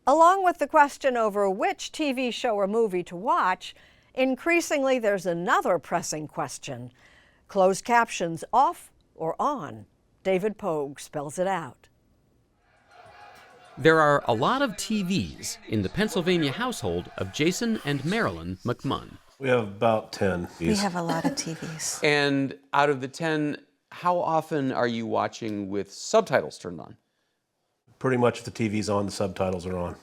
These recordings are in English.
Along with the question over which TV show or movie to watch, increasingly there's another pressing question. Closed captions off or on? David Pogue spells it out. There are a lot of TVs in the Pennsylvania household of Jason and Marilyn McMunn. We have about 10. We have a lot of TVs. And out of the 10, how often are you watching with subtitles turned on? Pretty much if the TV's on, the subtitles are on.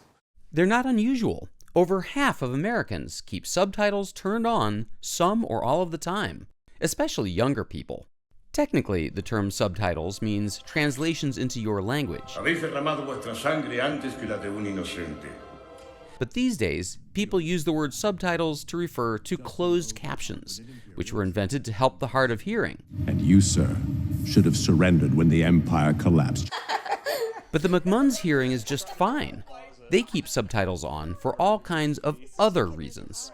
They're not unusual. Over half of Americans keep subtitles turned on some or all of the time, especially younger people. Technically, the term subtitles means translations into your language. But these days, people use the word subtitles to refer to closed captions, which were invented to help the hard of hearing. And you, sir, should have surrendered when the empire collapsed. But the McMunn's hearing is just fine. They keep subtitles on for all kinds of other reasons.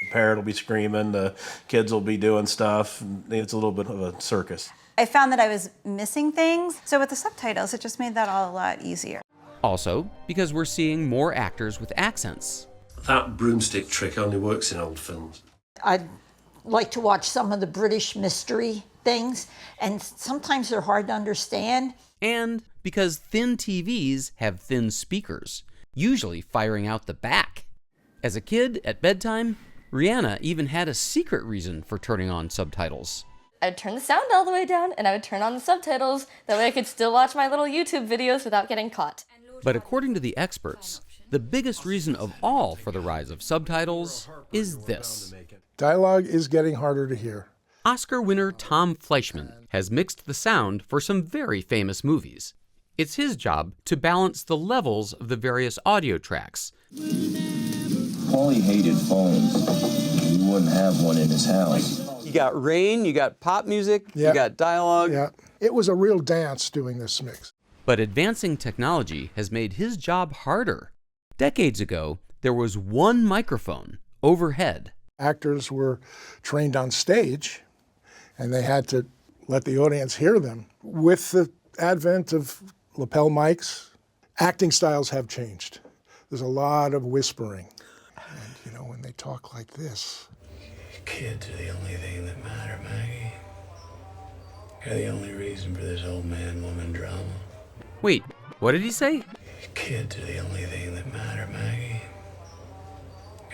The parrot will be screaming, the kids will be doing stuff. It's a little bit of a circus. I found that I was missing things, so with the subtitles, it just made that all a lot easier. Also, because we're seeing more actors with accents. That broomstick trick only works in old films. I'd like to watch some of the British mystery things, and sometimes they're hard to understand. And because thin TVs have thin speakers, usually firing out the back. As a kid, at bedtime, Rihanna even had a secret reason for turning on subtitles. I'd turn the sound all the way down and I would turn on the subtitles. That way I could still watch my little YouTube videos without getting caught. But according to the experts, the biggest reason of all for the rise of subtitles is this. Dialogue is getting harder to hear. Oscar winner Tom Fleischman has mixed the sound for some very famous movies. It's his job to balance the levels of the various audio tracks. Paulie hated phones. He wouldn't have one in his house. You got rain, you got pop music, you got dialogue. Yeah, it was a real dance doing this mix. But advancing technology has made his job harder. Decades ago, there was one microphone overhead. Actors were trained on stage, and they had to let the audience hear them. With the advent of lapel mics, acting styles have changed. There's a lot of whispering. And, you know, when they talk like this. Kids are the only thing that matter, Maggie. You're the only reason for this old man-woman drama. Wait, what did he say? Kids are the only thing that matter, Maggie.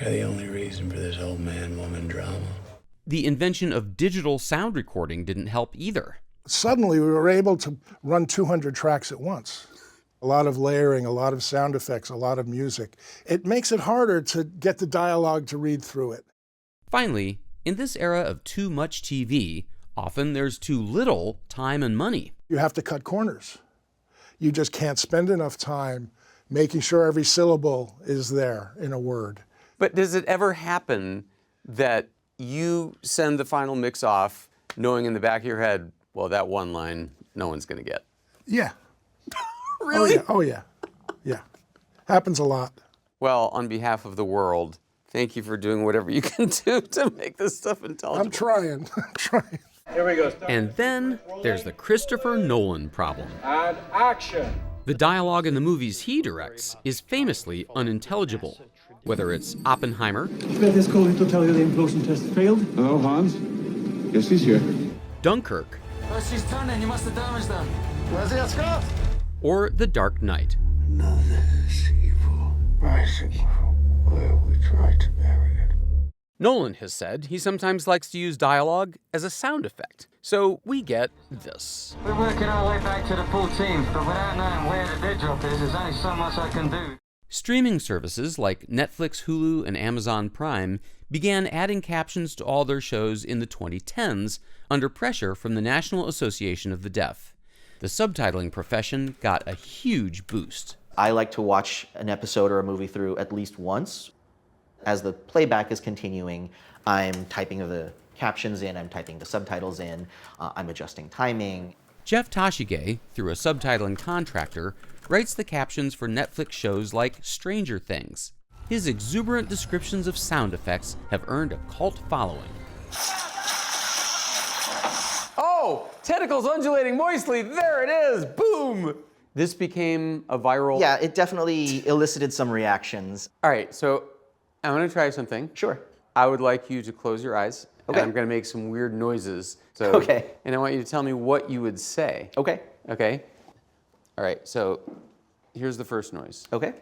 You're the only reason for this old man-woman drama. The invention of digital sound recording didn't help either. Suddenly, we were able to run 200 tracks at once. A lot of layering, a lot of sound effects, a lot of music. It makes it harder to get the dialogue to read through it. Finally, in this era of too much TV, often there's too little time and money. You have to cut corners. You just can't spend enough time making sure every syllable is there in a word. But does it ever happen that you send the final mix off knowing in the back of your head, well, that one line, no one's going to get? Yeah. Really? Oh, yeah. Yeah. Happens a lot. Well, on behalf of the world, thank you for doing whatever you can do to make this stuff intelligible. I'm trying. Here we go. And then there's the Christopher Nolan problem. And action. The dialogue in the movies he directs is famously unintelligible. Whether it's Oppenheimer, Is calling to tell you the implosion test failed. Hello, Hans. Yes, he's here. Dunkirk, She's turning, you must have damaged them. Where's the Scott? or The Dark Knight. None is evil rising from where we try to bury it. Nolan has said he sometimes likes to use dialogue as a sound effect, so we get this. We're working our way back to the 14th, but without knowing where the dead drop is, there's only so much I can do. Streaming services like Netflix, Hulu, and Amazon Prime began adding captions to all their shows in the 2010s under pressure from the National Association of the Deaf. The subtitling profession got a huge boost. I like to watch an episode or a movie through at least once. As the playback is continuing, I'm typing the captions in, I'm typing the subtitles in, I'm adjusting timing. Jeff Toshige, through a subtitling contractor, writes the captions for Netflix shows like Stranger Things. His exuberant descriptions of sound effects have earned a cult following. Oh, tentacles undulating moistly, there it is, boom! This became a viral... Yeah, it definitely elicited some reactions. All right, so I'm going to try something. Sure. I would like you to close your eyes. Okay. And I'm going to make some weird noises. So, okay. And I want you to tell me what you would say. Okay. Okay? All right, so here's the first noise. Okay.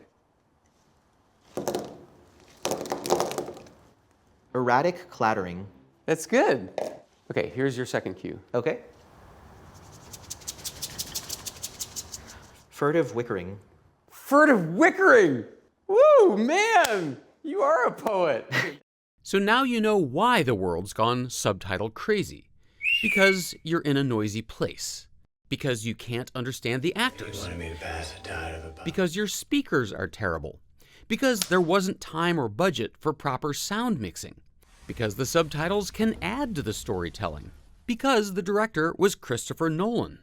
Erratic clattering. That's good. Okay, here's your second cue. Okay. Furtive whickering. Furtive whickering! Woo, man! You are a poet. So now you know why the world's gone subtitle crazy. Because you're in a noisy place. Because you can't understand the actors. You wanted me to pass a tide of a... Because your speakers are terrible. Because there wasn't time or budget for proper sound mixing. Because the subtitles can add to the storytelling. Because the director was Christopher Nolan.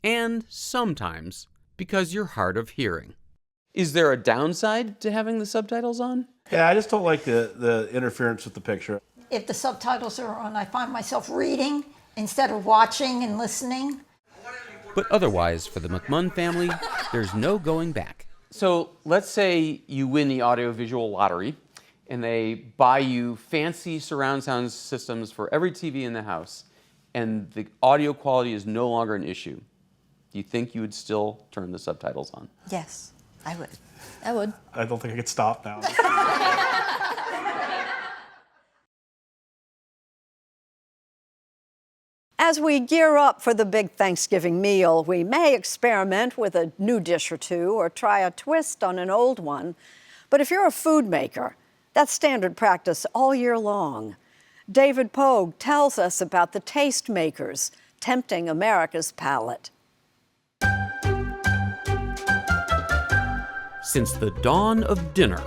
And sometimes because you're hard of hearing. Is there a downside to having the subtitles on? Yeah, I just don't like the interference with the picture. If the subtitles are on, I find myself reading instead of watching and listening. But otherwise, for the McMunn family, there's no going back. So let's say you win the audiovisual lottery and they buy you fancy surround sound systems for every TV in the house and the audio quality is no longer an issue. Do you think you would still turn the subtitles on? Yes, I would. I would. I don't think I could stop now. As we gear up for the big Thanksgiving meal, we may experiment with a new dish or two or try a twist on an old one. But if you're a food maker, that's standard practice all year long. David Pogue tells us about the Tastemakers, tempting America's palate. Since the dawn of dinner,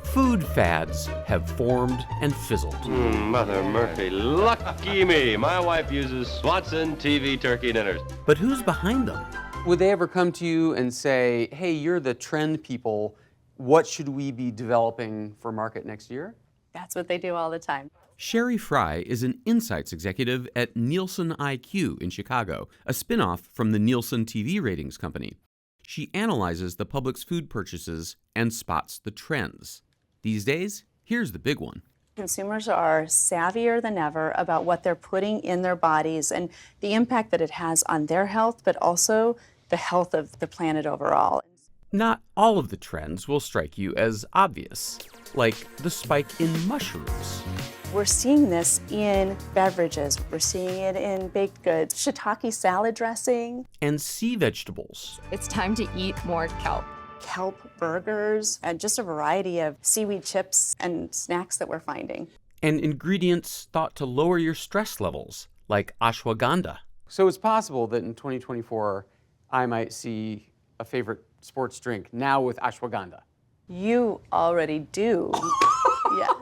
food fads have formed and fizzled. Mother Murphy, lucky me. My wife uses Swanson TV turkey dinners. But who's behind them? Would they ever come to you and say, hey, you're the trend people, what should we be developing for market next year? That's what they do all the time. Sherry Fry is an insights executive at Nielsen IQ in Chicago, a spinoff from the Nielsen TV ratings company. She analyzes the public's food purchases and spots the trends. These days, here's the big one. Consumers are savvier than ever about what they're putting in their bodies and the impact that it has on their health, but also the health of the planet overall. Not all of the trends will strike you as obvious, like the spike in mushrooms. We're seeing this in beverages. We're seeing it in baked goods, shiitake salad dressing. And sea vegetables. It's time to eat more kelp. Kelp burgers, and just a variety of seaweed chips and snacks that we're finding. And ingredients thought to lower your stress levels, like ashwagandha. So it's possible that in 2024, I might see a favorite sports drink now with ashwagandha. You already do. Yes.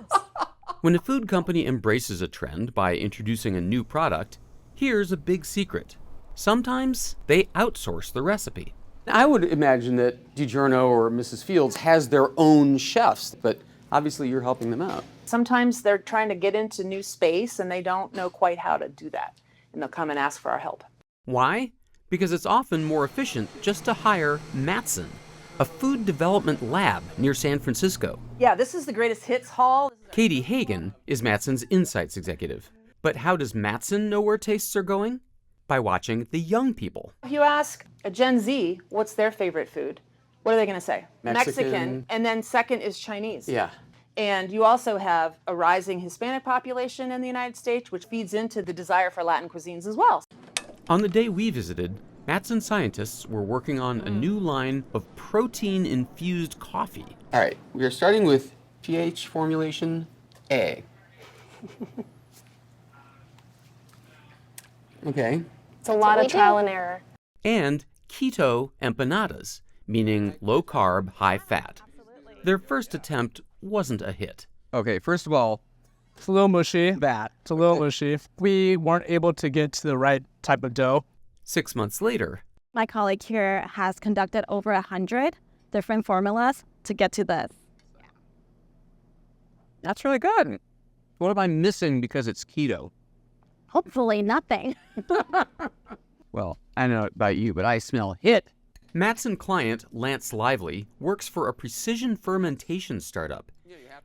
When a food company embraces a trend by introducing a new product, here's a big secret. Sometimes they outsource the recipe. I would imagine that DiGiorno or Mrs. Fields has their own chefs, but obviously you're helping them out. Sometimes they're trying to get into new space and they don't know quite how to do that, and they'll come and ask for our help. Why? Because it's often more efficient just to hire Mattson, a food development lab near San Francisco. Yeah, this is the greatest hits hall. Katie Hagen is Mattson's insights executive. But how does Mattson know where tastes are going? By watching the young people. If you ask a Gen Z, what's their favorite food? What are they going to say? Mexican. And then second is Chinese. Yeah. And you also have a rising Hispanic population in the United States, which feeds into the desire for Latin cuisines as well. On the day we visited, Mattson scientists were working on a new line of protein-infused coffee. All right, we are starting with pH formulation A. Okay. It's a lot of trial and error. And keto empanadas, meaning low-carb, high-fat. Their first attempt wasn't a hit. Okay, first of all, it's a little mushy. It's a little mushy. We weren't able to get to the right type of dough. 6 months later, my colleague here has conducted over 100 different formulas to get to this. That's really good. What am I missing because it's keto? Hopefully nothing. Well, I don't know about you, but I smell HIT. Mattson client, Lance Lively, works for a precision fermentation startup.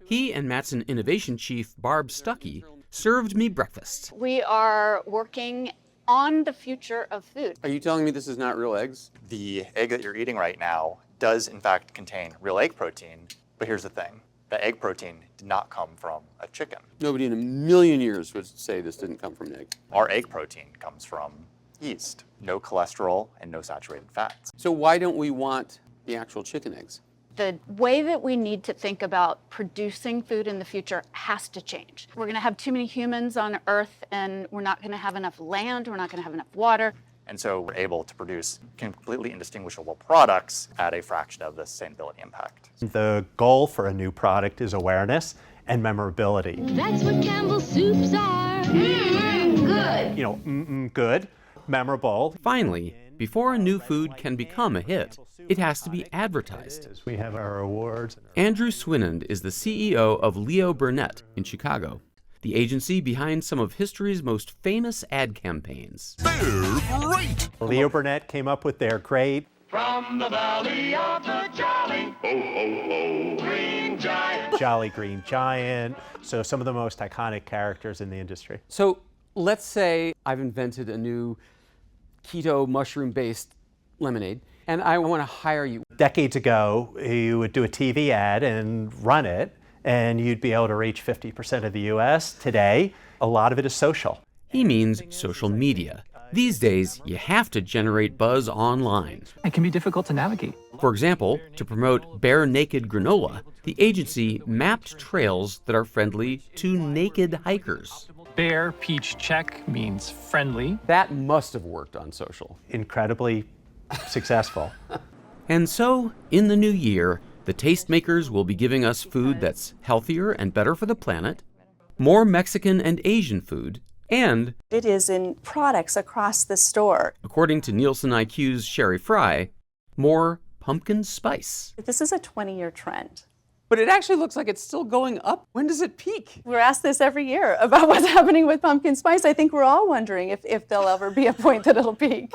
He and Mattson innovation chief, Barb Stuckey, served me breakfast. We are working on the future of food. Are you telling me this is not real eggs? The egg that you're eating right now does in fact contain real egg protein, but here's the thing. The egg protein did not come from a chicken. Nobody in a million years would say this didn't come from an egg. Our egg protein comes from yeast. No cholesterol and no saturated fats. So why don't we want the actual chicken eggs? The way that we need to think about producing food in the future has to change. We're going to have too many humans on Earth, and we're not going to have enough land, we're not going to have enough water. And so we're able to produce completely indistinguishable products at a fraction of the sustainability impact. The goal for a new product is awareness and memorability. That's what Campbell's soups are. Good. You know, good, memorable. Finally, before a new food can become a hit, it has to be advertised. We have our awards. Andrew Swinand is the CEO of Leo Burnett in Chicago, the agency behind some of history's most famous ad campaigns. They're great! Leo Burnett came up with their great From the valley of the Jolly, ho, ho, ho, Green Giant. Jolly Green Giant, so some of the most iconic characters in the industry. So let's say I've invented a new keto mushroom-based lemonade, and I want to hire you. Decades ago, you would do a TV ad and run it, and you'd be able to reach 50% of the US. Today, a lot of it is social. He means social media. These days, you have to generate buzz online. It can be difficult to navigate. For example, to promote Bare Naked Granola, the agency mapped trails that are friendly to naked hikers. Bare peach check means friendly. That must have worked on social. Incredibly successful. And so, in the new year, the Tastemakers will be giving us food that's healthier and better for the planet, more Mexican and Asian food, and it is in products across the store. According to Nielsen IQ's Sherry Fry, more pumpkin spice. This is a 20-year trend. But it actually looks like it's still going up. When does it peak? We're asked this every year about what's happening with pumpkin spice. I think we're all wondering if there'll ever be a point that it'll peak.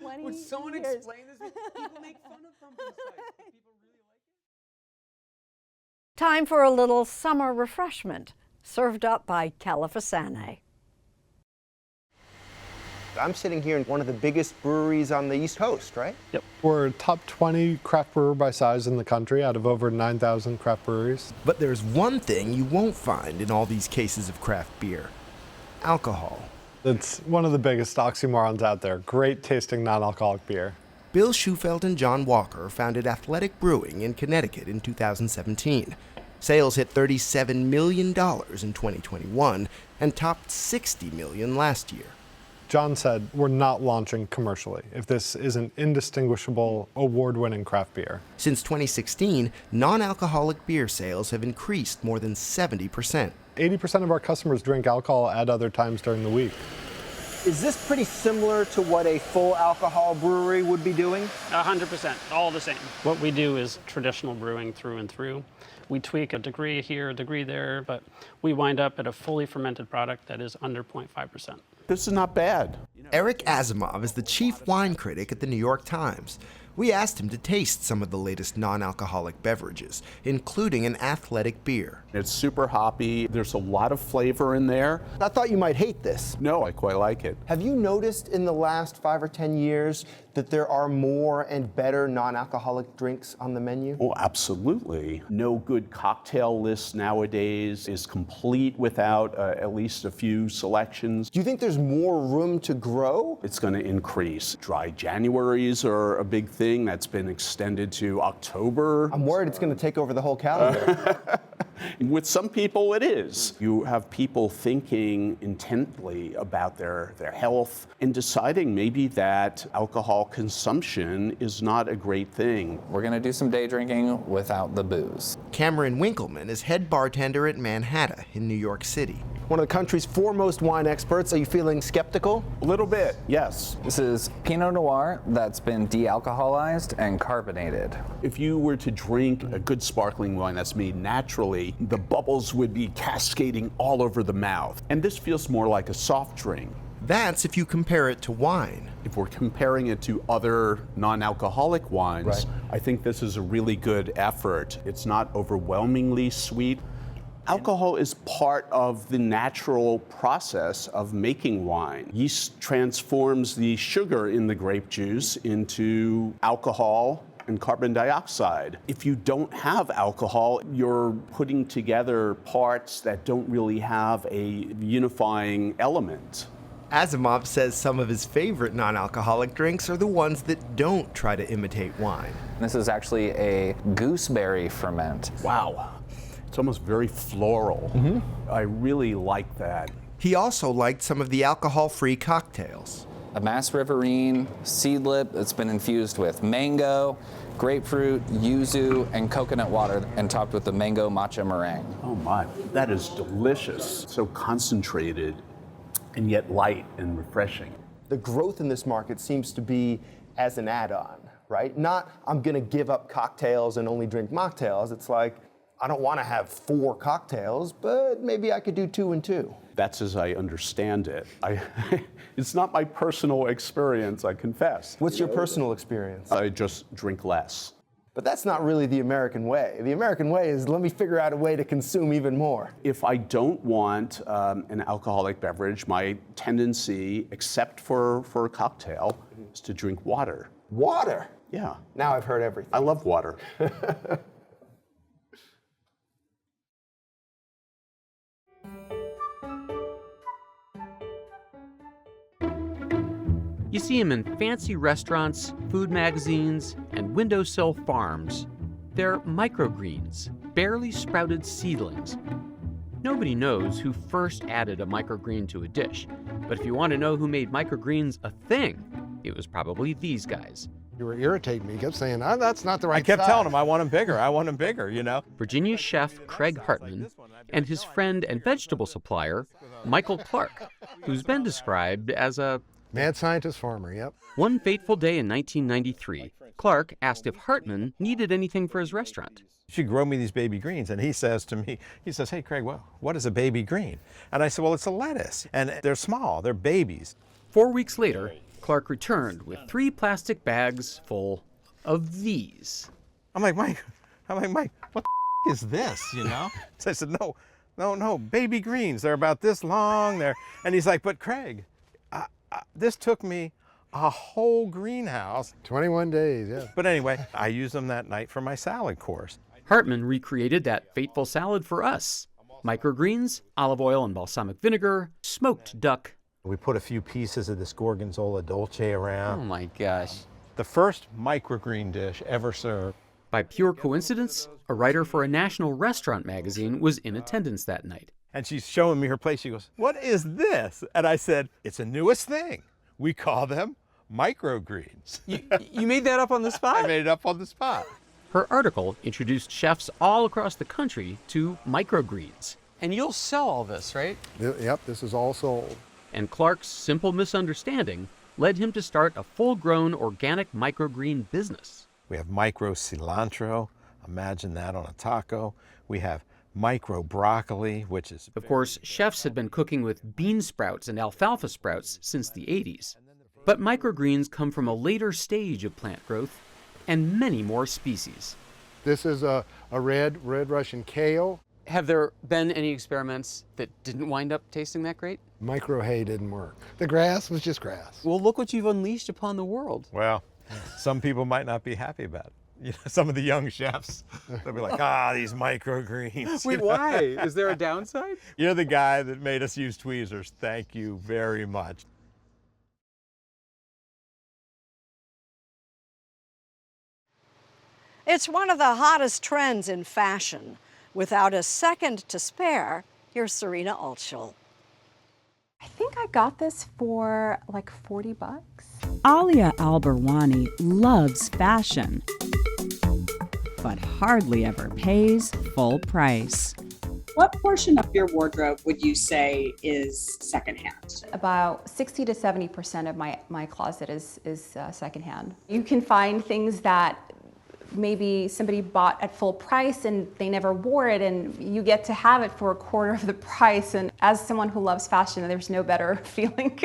Would someone explain this? People make fun of pumpkin spice. People really like it. Time for a little summer refreshment, served up by Califasane. I'm sitting here in one of the biggest breweries on the East Coast, right? Yep. We're top 20 craft brewer by size in the country out of over 9,000 craft breweries. But there's one thing you won't find in all these cases of craft beer: alcohol. It's one of the biggest oxymorons out there. Great tasting non-alcoholic beer. Bill Schufelt and John Walker founded Athletic Brewing in Connecticut in 2017. Sales hit $37 million in 2021 and topped $60 million last year. John said, we're not launching commercially if this isn't indistinguishable, award-winning craft beer. Since 2016, non-alcoholic beer sales have increased more than 70%. 80% of our customers drink alcohol at other times during the week. Is this pretty similar to what a full alcohol brewery would be doing? 100%, all the same. What we do is traditional brewing through and through. We tweak a degree here, a degree there, but we wind up at a fully fermented product that is under 0.5%. This is not bad. Eric Asimov is the chief wine critic at the New York Times. We asked him to taste some of the latest non-alcoholic beverages, including an athletic beer. It's super hoppy. There's a lot of flavor in there. I thought you might hate this. No, I quite like it. Have you noticed in the last 5 or 10 years that there are more and better non-alcoholic drinks on the menu? Oh, absolutely. No good cocktail list nowadays is complete without at least a few selections. Do you think there's more room to grow? It's going to increase. Dry Januaries are a big thing. That's been extended to October. I'm worried it's going to take over the whole calendar. With some people, it is. You have people thinking intently about their health and deciding maybe that alcohol consumption is not a great thing. We're going to do some day drinking without the booze. Cameron Winkleman is head bartender at Manhattan in New York City. One of the country's foremost wine experts. Are you feeling skeptical? A little bit, yes. This is Pinot Noir that's been de-alcoholized and carbonated. If you were to drink a good sparkling wine that's made naturally, the bubbles would be cascading all over the mouth. And this feels more like a soft drink. That's if you compare it to wine. If we're comparing it to other non-alcoholic wines, I think this is a really good effort. It's not overwhelmingly sweet. Alcohol is part of the natural process of making wine. Yeast transforms the sugar in the grape juice into alcohol and carbon dioxide. If you don't have alcohol, you're putting together parts that don't really have a unifying element. Asimov says some of his favorite non-alcoholic drinks are the ones that don't try to imitate wine. This is actually a gooseberry ferment. Wow. It's almost very floral. I really like that. He also liked some of the alcohol-free cocktails. A Mass Riverine seedlet that's been infused with mango, grapefruit, yuzu, and coconut water, and topped with the mango matcha meringue. Oh my, that is delicious. So concentrated and yet light and refreshing. The growth in this market seems to be as an add-on, right? Not, I'm gonna give up cocktails and only drink mocktails. It's like, I don't want to have 4 cocktails, but maybe I could do 2 and 2. That's as I understand it. It's not my personal experience, I confess. What's your personal experience? I just drink less. But that's not really the American way. The American way is, let me figure out a way to consume even more. If I don't want an alcoholic beverage, my tendency, except for a cocktail, is to drink water. Water? Yeah. Now I've heard everything. I love water. You see them in fancy restaurants, food magazines, and windowsill farms. They're microgreens, barely sprouted seedlings. Nobody knows who first added a microgreen to a dish, but if you want to know who made microgreens a thing, it was probably these guys. You were irritating me. You kept saying, oh, that's not the right I kept size. telling him, I want him bigger, you know? Virginia chef Craig Hartman and his friend and vegetable supplier, Michael Clark, who's been described as a mad scientist farmer, yep. One fateful day in 1993, Clark asked if Hartman needed anything for his restaurant. You should grow me these baby greens. And he says to me, hey, Craig, what is a baby green? And I said, well, it's a lettuce. And they're small, they're babies. 4 weeks later, Clark returned with 3 plastic bags full of these. I'm like, Mike, what the is this, you know? So I said, no, baby greens. They're about this long. And he's like, but Craig, this took me a whole greenhouse. 21 days, yeah. But anyway, I used them that night for my salad course. Hartman recreated that fateful salad for us. Microgreens, olive oil and balsamic vinegar, smoked duck. We put a few pieces of this gorgonzola dolce around. Oh my gosh. The first microgreen dish ever served. By pure coincidence, a writer for a national restaurant magazine was in attendance that night. And she's showing me her plate. She goes, what is this? And I said, it's the newest thing. We call them microgreens. You made that up on the spot? I made it up on the spot. Her article introduced chefs all across the country to microgreens. And you'll sell all this, right? Yep, this is all sold. And Clark's simple misunderstanding led him to start a full-grown organic microgreen business. We have micro cilantro. Imagine that on a taco. We have micro broccoli, which is... Of course, chefs had been cooking with bean sprouts and alfalfa sprouts since the 80s. But microgreens come from a later stage of plant growth and many more species. This is a red Russian kale. Have there been any experiments that didn't wind up tasting that great? Micro hay didn't work. The grass was just grass. Well, look what you've unleashed upon the world. Well, some people might not be happy about it. You know, some of the young chefs, they'll be like, these microgreens. Wait, why? Is there a downside? You're the guy that made us use tweezers. Thank you very much. It's one of the hottest trends in fashion. Without a second to spare, here's Serena Altschul. I think I got this for like $40. Alia Alberwani loves fashion, but hardly ever pays full price. What portion of your wardrobe would you say is secondhand? About 60 to 70% of my closet is secondhand. You can find things that maybe somebody bought at full price and they never wore it, and you get to have it for a quarter of the price. And as someone who loves fashion, there's no better feeling.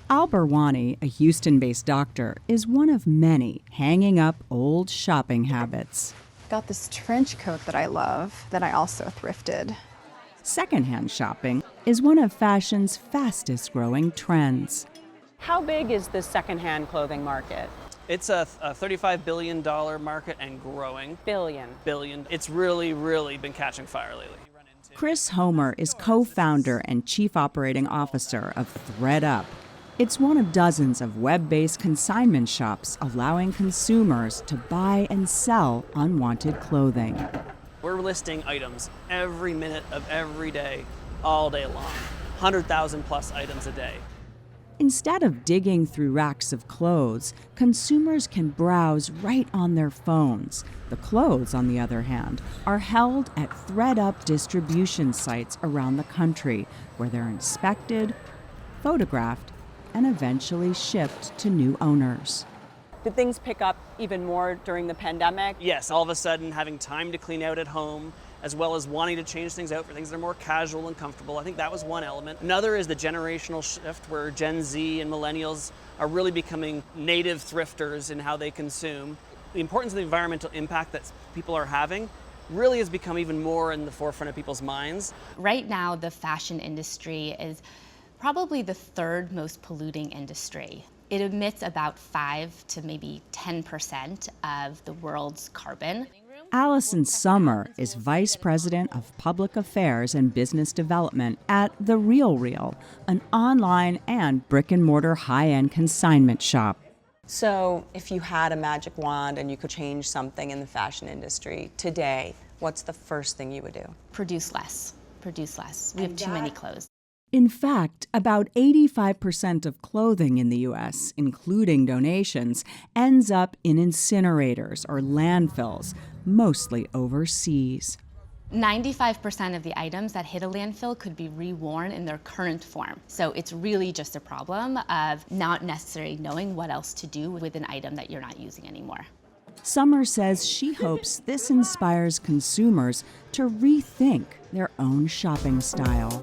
Al Barwani, a Houston-based doctor, is one of many hanging up old shopping habits. Got this trench coat that I love that I also thrifted. Secondhand shopping is one of fashion's fastest-growing trends. How big is this secondhand clothing market? It's a $35 billion market and growing. Billion. It's really been catching fire lately. Chris Homer is co-founder and chief operating officer of ThredUp. It's one of dozens of web-based consignment shops allowing consumers to buy and sell unwanted clothing. We're listing items every minute of every day, all day long. 100,000 plus items a day. Instead of digging through racks of clothes, consumers can browse right on their phones. The clothes, on the other hand, are held at ThredUp distribution sites around the country, where they're inspected, photographed, and eventually shipped to new owners. Did things pick up even more during the pandemic? Yes, all of a sudden having time to clean out at home, as well as wanting to change things out for things that are more casual and comfortable. I think that was one element. Another is the generational shift where Gen Z and millennials are really becoming native thrifters in how they consume. The importance of the environmental impact that people are having really has become even more in the forefront of people's minds. Right now, the fashion industry is probably the third most polluting industry. It emits about 5 to maybe 10% of the world's carbon. Allison Summer is Vice President of Public Affairs and Business Development at The Real Real, an online and brick-and-mortar high-end consignment shop. So if you had a magic wand and you could change something in the fashion industry today, what's the first thing you would do? Produce less. We have too many clothes. In fact, about 85% of clothing in the U.S., including donations, ends up in incinerators or landfills, mostly overseas. 95% of the items that hit a landfill could be reworn in their current form. So it's really just a problem of not necessarily knowing what else to do with an item that you're not using anymore. Summer says she hopes this inspires consumers to rethink their own shopping style.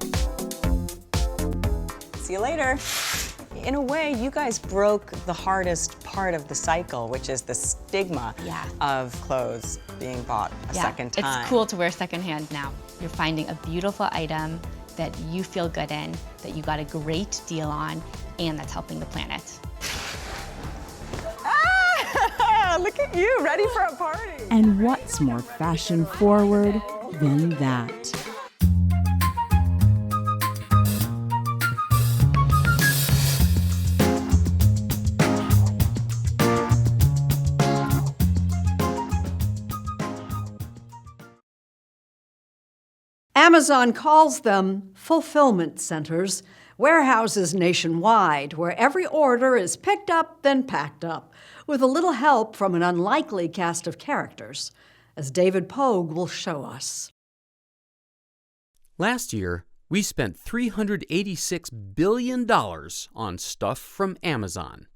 See you later. In a way, you guys broke the hardest part of the cycle, which is the stigma of clothes being bought a second time. It's cool to wear secondhand now. You're finding a beautiful item that you feel good in, that you got a great deal on, and that's helping the planet. Ah! Look at you, ready for a party. And what's more fashion forward than that? Amazon calls them fulfillment centers, warehouses nationwide where every order is picked up, then packed up, with a little help from an unlikely cast of characters, as David Pogue will show us. Last year, we spent $386 billion on stuff from Amazon.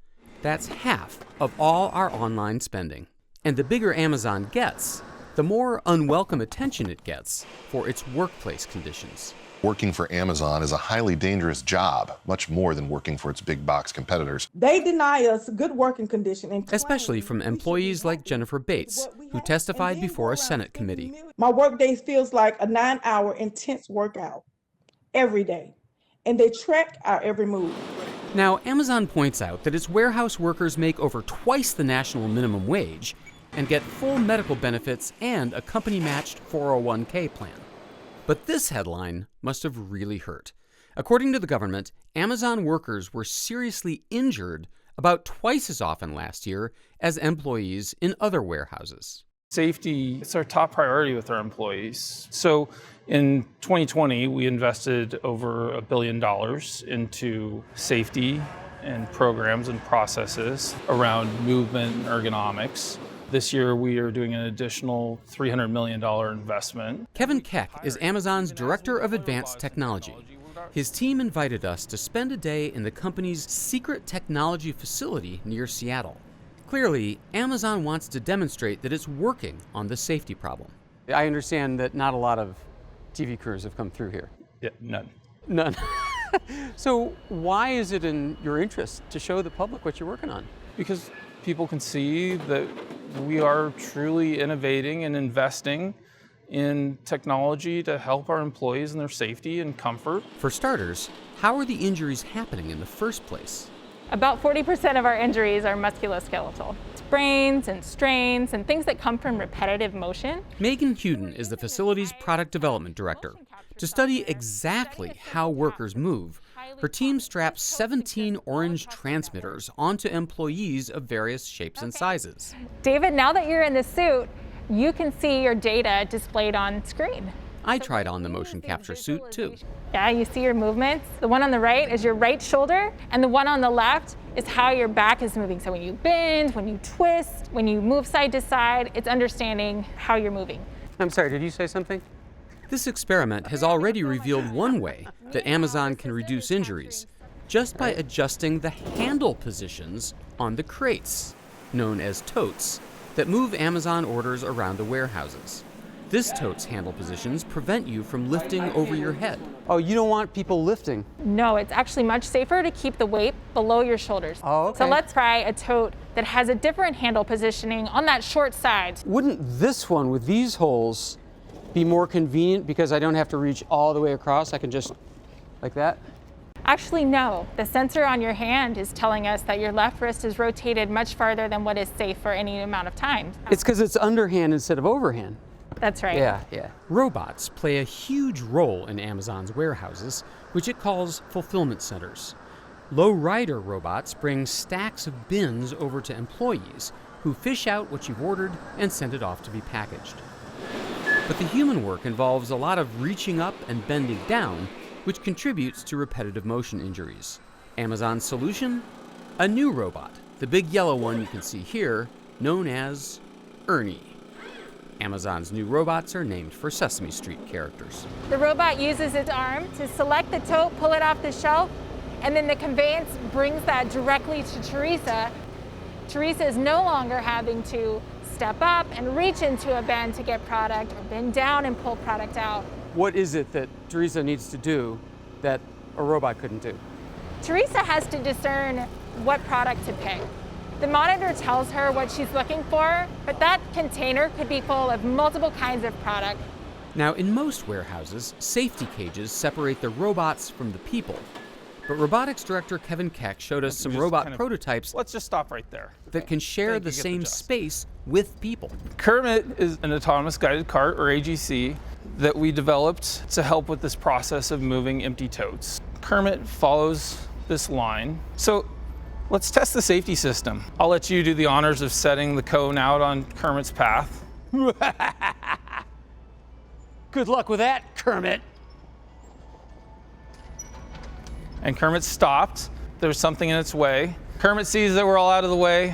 That's half of all our online spending. And the bigger Amazon gets, the more unwelcome attention it gets for its workplace conditions. Working for Amazon is a highly dangerous job, much more than working for its big box competitors. They deny us good working conditions. Especially from employees like Jennifer Bates, who testified before a Senate committee. My workday feels like a 9-hour intense workout every day, and they track our every move. Now, Amazon points out that its warehouse workers make over twice the national minimum wage and get full medical benefits and a company-matched 401k plan. But this headline must have really hurt. According to the government, Amazon workers were seriously injured about twice as often last year as employees in other warehouses. Safety is our top priority with our employees. So in 2020, we invested over $1 billion into safety and programs and processes around movement and ergonomics. This year, we are doing an additional $300 million investment. Kevin Keck is Amazon's Director of Advanced Technology. His team invited us to spend a day in the company's secret technology facility near Seattle. Clearly, Amazon wants to demonstrate that it's working on the safety problem. I understand that not a lot of TV crews have come through here. Yeah, none. None. So why is it in your interest to show the public what you're working on? Because people can see that we are truly innovating and investing in technology to help our employees in their safety and comfort. For starters, how are the injuries happening in the first place? About 40% of our injuries are musculoskeletal. Sprains and strains and things that come from repetitive motion. Megan Huden is the facility's product development director. To study exactly how workers move, her team straps 17 orange transmitters onto employees of various shapes and sizes. David, now that you're in the suit, you can see your data displayed on screen. I tried on the motion capture suit too. Yeah, you see your movements. The one on the right is your right shoulder, and the one on the left is how your back is moving. So when you bend, when you twist, when you move side to side, it's understanding how you're moving. I'm sorry, did you say something? This experiment has already revealed one way that Amazon can reduce injuries, just by adjusting the handle positions on the crates, known as totes, that move Amazon orders around the warehouses. This tote's handle positions prevent you from lifting over your head. Oh, you don't want people lifting? No, it's actually much safer to keep the weight below your shoulders. Oh, okay. So let's try a tote that has a different handle positioning on that short side. Wouldn't this one with these holes be more convenient because I don't have to reach all the way across? I can just, like that? Actually, no. The sensor on your hand is telling us that your left wrist is rotated much farther than what is safe for any amount of time. It's because it's underhand instead of overhand. That's right. Yeah. Robots play a huge role in Amazon's warehouses, which it calls fulfillment centers. Low rider robots bring stacks of bins over to employees who fish out what you've ordered and send it off to be packaged. But the human work involves a lot of reaching up and bending down, which contributes to repetitive motion injuries. Amazon's solution? A new robot, the big yellow one you can see here, known as Ernie. Amazon's new robots are named for Sesame Street characters. The robot uses its arm to select the tote, pull it off the shelf, and then the conveyance brings that directly to Teresa. Teresa is no longer having to step up and reach into a bin to get product or bend down and pull product out. What is it that Teresa needs to do that a robot couldn't do? Teresa has to discern what product to pick. The monitor tells her what she's looking for, but that container could be full of multiple kinds of product. Now, in most warehouses, safety cages separate the robots from the people. But robotics director Kevin Keck showed us some robot prototypes. Let's just stop right there. That can share the same space with people. Kermit is an autonomous guided cart, or AGC, that we developed to help with this process of moving empty totes. Kermit follows this line. So let's test the safety system. I'll let you do the honors of setting the cone out on Kermit's path. Good luck with that, Kermit. And Kermit stopped. There's something in its way. Kermit sees that we're all out of the way,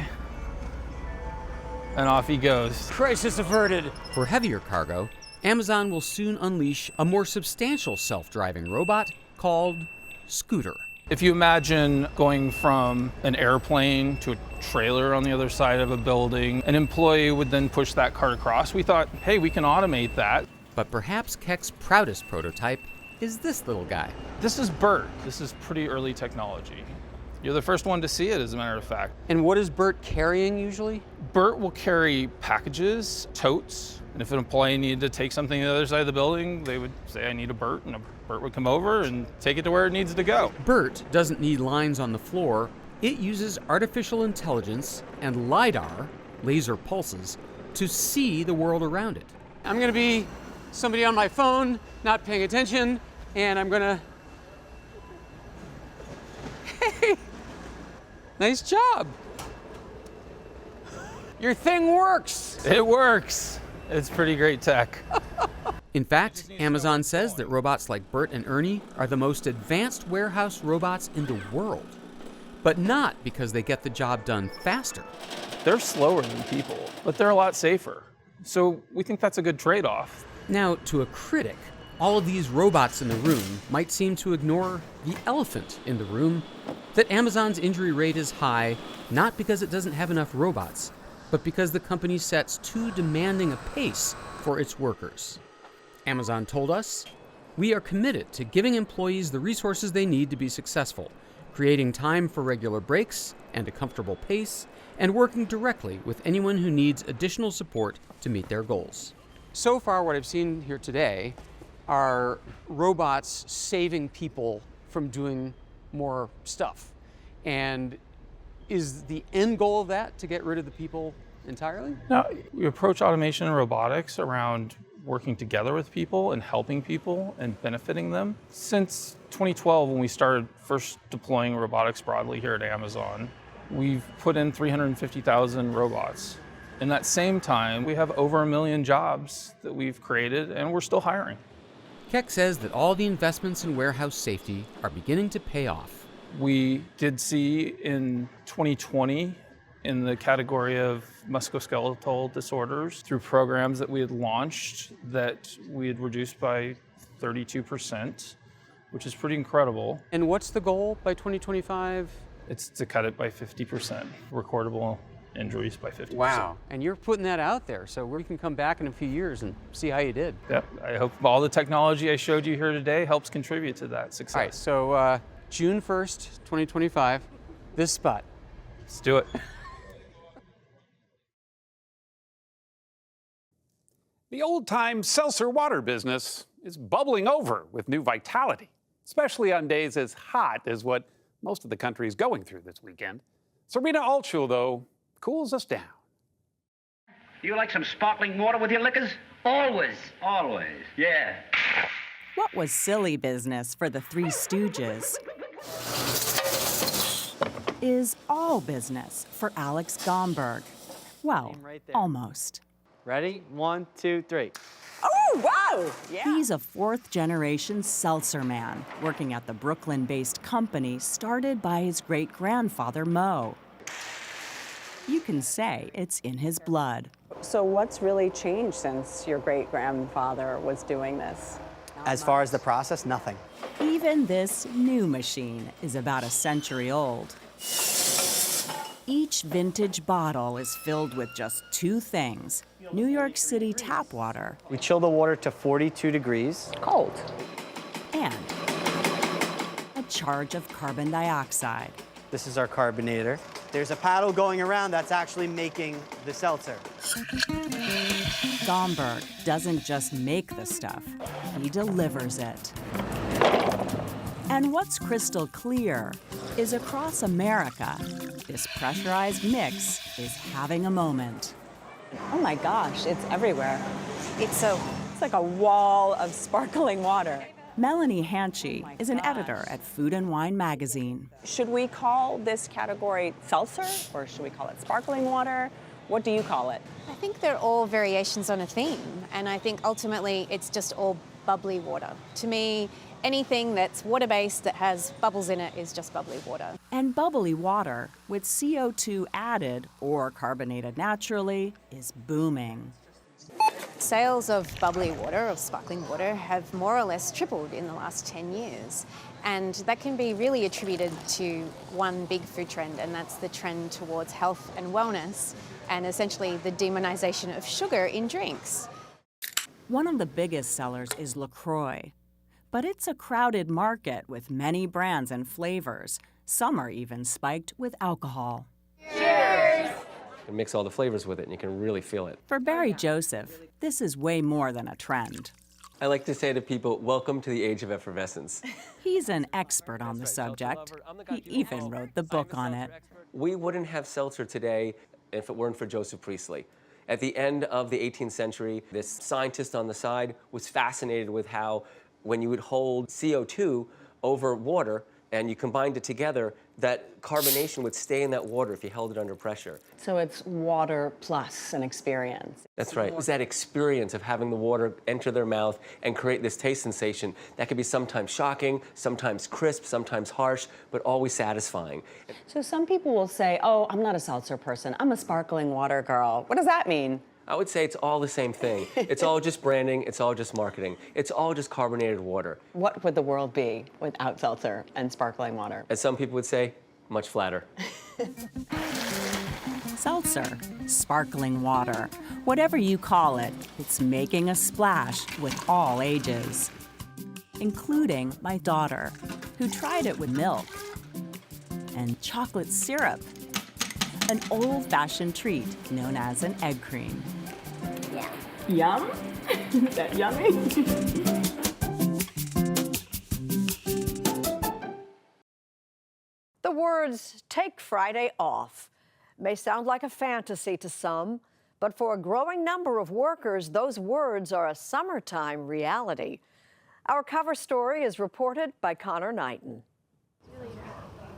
and off he goes. Crisis averted. For heavier cargo, Amazon will soon unleash a more substantial self-driving robot called Scooter. If you imagine going from an airplane to a trailer on the other side of a building, an employee would then push that cart across. We thought, hey, we can automate that. But perhaps Keck's proudest prototype is this little guy. This is Bert. This is pretty early technology. You're the first one to see it, as a matter of fact. And what is Bert carrying usually? Bert will carry packages, totes, and if an employee needed to take something to the other side of the building, they would say, I need a Bert, and a Bert would come over and take it to where it needs to go. Bert doesn't need lines on the floor. It uses artificial intelligence and LiDAR, laser pulses, to see the world around it. I'm gonna be somebody on my phone, not paying attention, and I'm gonna, hey, nice job. Your thing works. It works. It's pretty great tech. In fact, Amazon says that robots like Bert and Ernie are the most advanced warehouse robots in the world. But not because they get the job done faster. They're slower than people, but they're a lot safer. So we think that's a good trade-off. Now, to a critic, All of these robots in the room might seem to ignore the elephant in the room, that Amazon's injury rate is high, not because it doesn't have enough robots, but because the company sets too demanding a pace for its workers. Amazon told us, "We are committed to giving employees the resources they need to be successful, creating time for regular breaks and a comfortable pace, and working directly with anyone who needs additional support to meet their goals." So far, what I've seen here today are robots saving people from doing more stuff. And is the end goal of that to get rid of the people entirely? Now, we approach automation and robotics around working together with people and helping people and benefiting them. Since 2012, when we started first deploying robotics broadly here at Amazon, we've put in 350,000 robots. In that same time, we have over 1 million jobs that we've created, and we're still hiring. Keck says that all the investments in warehouse safety are beginning to pay off. We did see in 2020, in the category of musculoskeletal disorders, through programs that we had launched, that we had reduced by 32%, which is pretty incredible. And what's the goal by 2025? It's to cut it by 50%, recordable injuries by 50%. Wow, and you're putting that out there, so we can come back in a few years and see how you did. Yep, I hope all the technology I showed you here today helps contribute to that success. All right, so June 1st, 2025, this spot. Let's do it. The old-time seltzer water business is bubbling over with new vitality, especially on days as hot as what most of the country is going through this weekend. Serena Altschul, though, cools us down. You like some sparkling water with your liquors? Always, always, yeah. What was silly business for the Three Stooges is all business for Alex Gomberg. Well, almost. Ready? 1, 2, 3. Oh, wow! Yeah. He's a fourth-generation seltzer man, working at the Brooklyn-based company started by his great-grandfather, Mo. You can say it's in his blood. So what's really changed since your great-grandfather was doing this? As far as the process, nothing. Even this new machine is about a century old. Each vintage bottle is filled with just two things: New York City tap water. We chill the water to 42 degrees. Cold. And a charge of carbon dioxide. This is our carbonator. There's a paddle going around that's actually making the seltzer. Gomberg doesn't just make the stuff, he delivers it. And what's crystal clear is across America, this pressurized mix is having a moment. Oh my gosh, it's everywhere. It's like a wall of sparkling water. Melanie Hanchy is an editor at Food and Wine magazine. Should we call this category seltzer, or should we call it sparkling water? What do you call it? I think they're all variations on a theme, and I think ultimately it's just all bubbly water. To me, anything that's water-based that has bubbles in it is just bubbly water. And bubbly water, with CO2 added or carbonated naturally, is booming. Sales of bubbly water, of sparkling water, have more or less tripled in the last 10 years. And that can be really attributed to one big food trend, and that's the trend towards health and wellness, and essentially the demonization of sugar in drinks. One of the biggest sellers is LaCroix. But it's a crowded market with many brands and flavors. Some are even spiked with alcohol. Cheers! You can mix all the flavors with it and you can really feel it. For Barry Joseph, this is way more than a trend. I like to say to people, welcome to the age of effervescence. He's an expert on the subject. He even wrote the book on it. We wouldn't have seltzer today if it weren't for Joseph Priestley. At the end of the 18th century, this scientist on the side was fascinated with how when you would hold CO2 over water and you combined it together, that carbonation would stay in that water if you held it under pressure. So it's water plus an experience. That's right. It's that experience of having the water enter their mouth and create this taste sensation that can be sometimes shocking, sometimes crisp, sometimes harsh, but always satisfying. So some people will say, oh, I'm not a seltzer person. I'm a sparkling water girl. What does that mean? I would say it's all the same thing. It's all just branding, it's all just marketing. It's all just carbonated water. What would the world be without seltzer and sparkling water? As some people would say, much flatter. Seltzer, sparkling water, whatever you call it, it's making a splash with all ages, including my daughter, who tried it with milk and chocolate syrup, an old-fashioned treat known as an egg cream. Yeah. Yum? Is that yummy? The words "take Friday off" may sound like a fantasy to some, but for a growing number of workers, those words are a summertime reality. Our cover story is reported by Connor Knighton.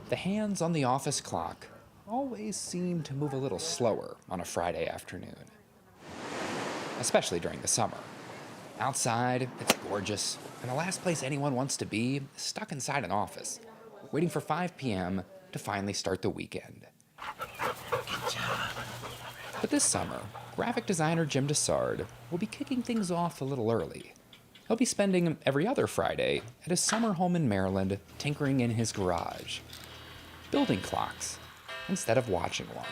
The hands on the office clock always seem to move a little slower on a Friday afternoon, especially during the summer. Outside, it's gorgeous, and the last place anyone wants to be is stuck inside an office, waiting for 5 p.m. to finally start the weekend. But this summer, graphic designer Jim Dessard will be kicking things off a little early. He'll be spending every other Friday at his summer home in Maryland tinkering in his garage, building clocks instead of watching one.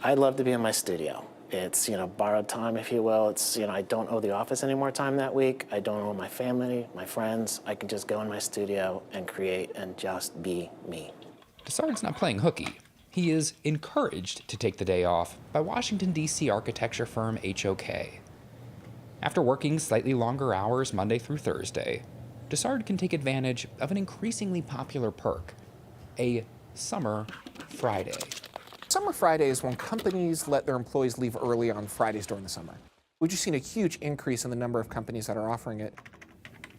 I'd love to be in my studio. It's, borrowed time, if you will. It's, I don't owe the office any more time that week. I don't owe my family, my friends. I can just go in my studio and create and just be me. Dessard's not playing hooky. He is encouraged to take the day off by Washington, D.C. architecture firm HOK. After working slightly longer hours Monday through Thursday, Dessard can take advantage of an increasingly popular perk, a Summer Friday. Summer Friday is when companies let their employees leave early on Fridays during the summer. We've just seen a huge increase in the number of companies that are offering it.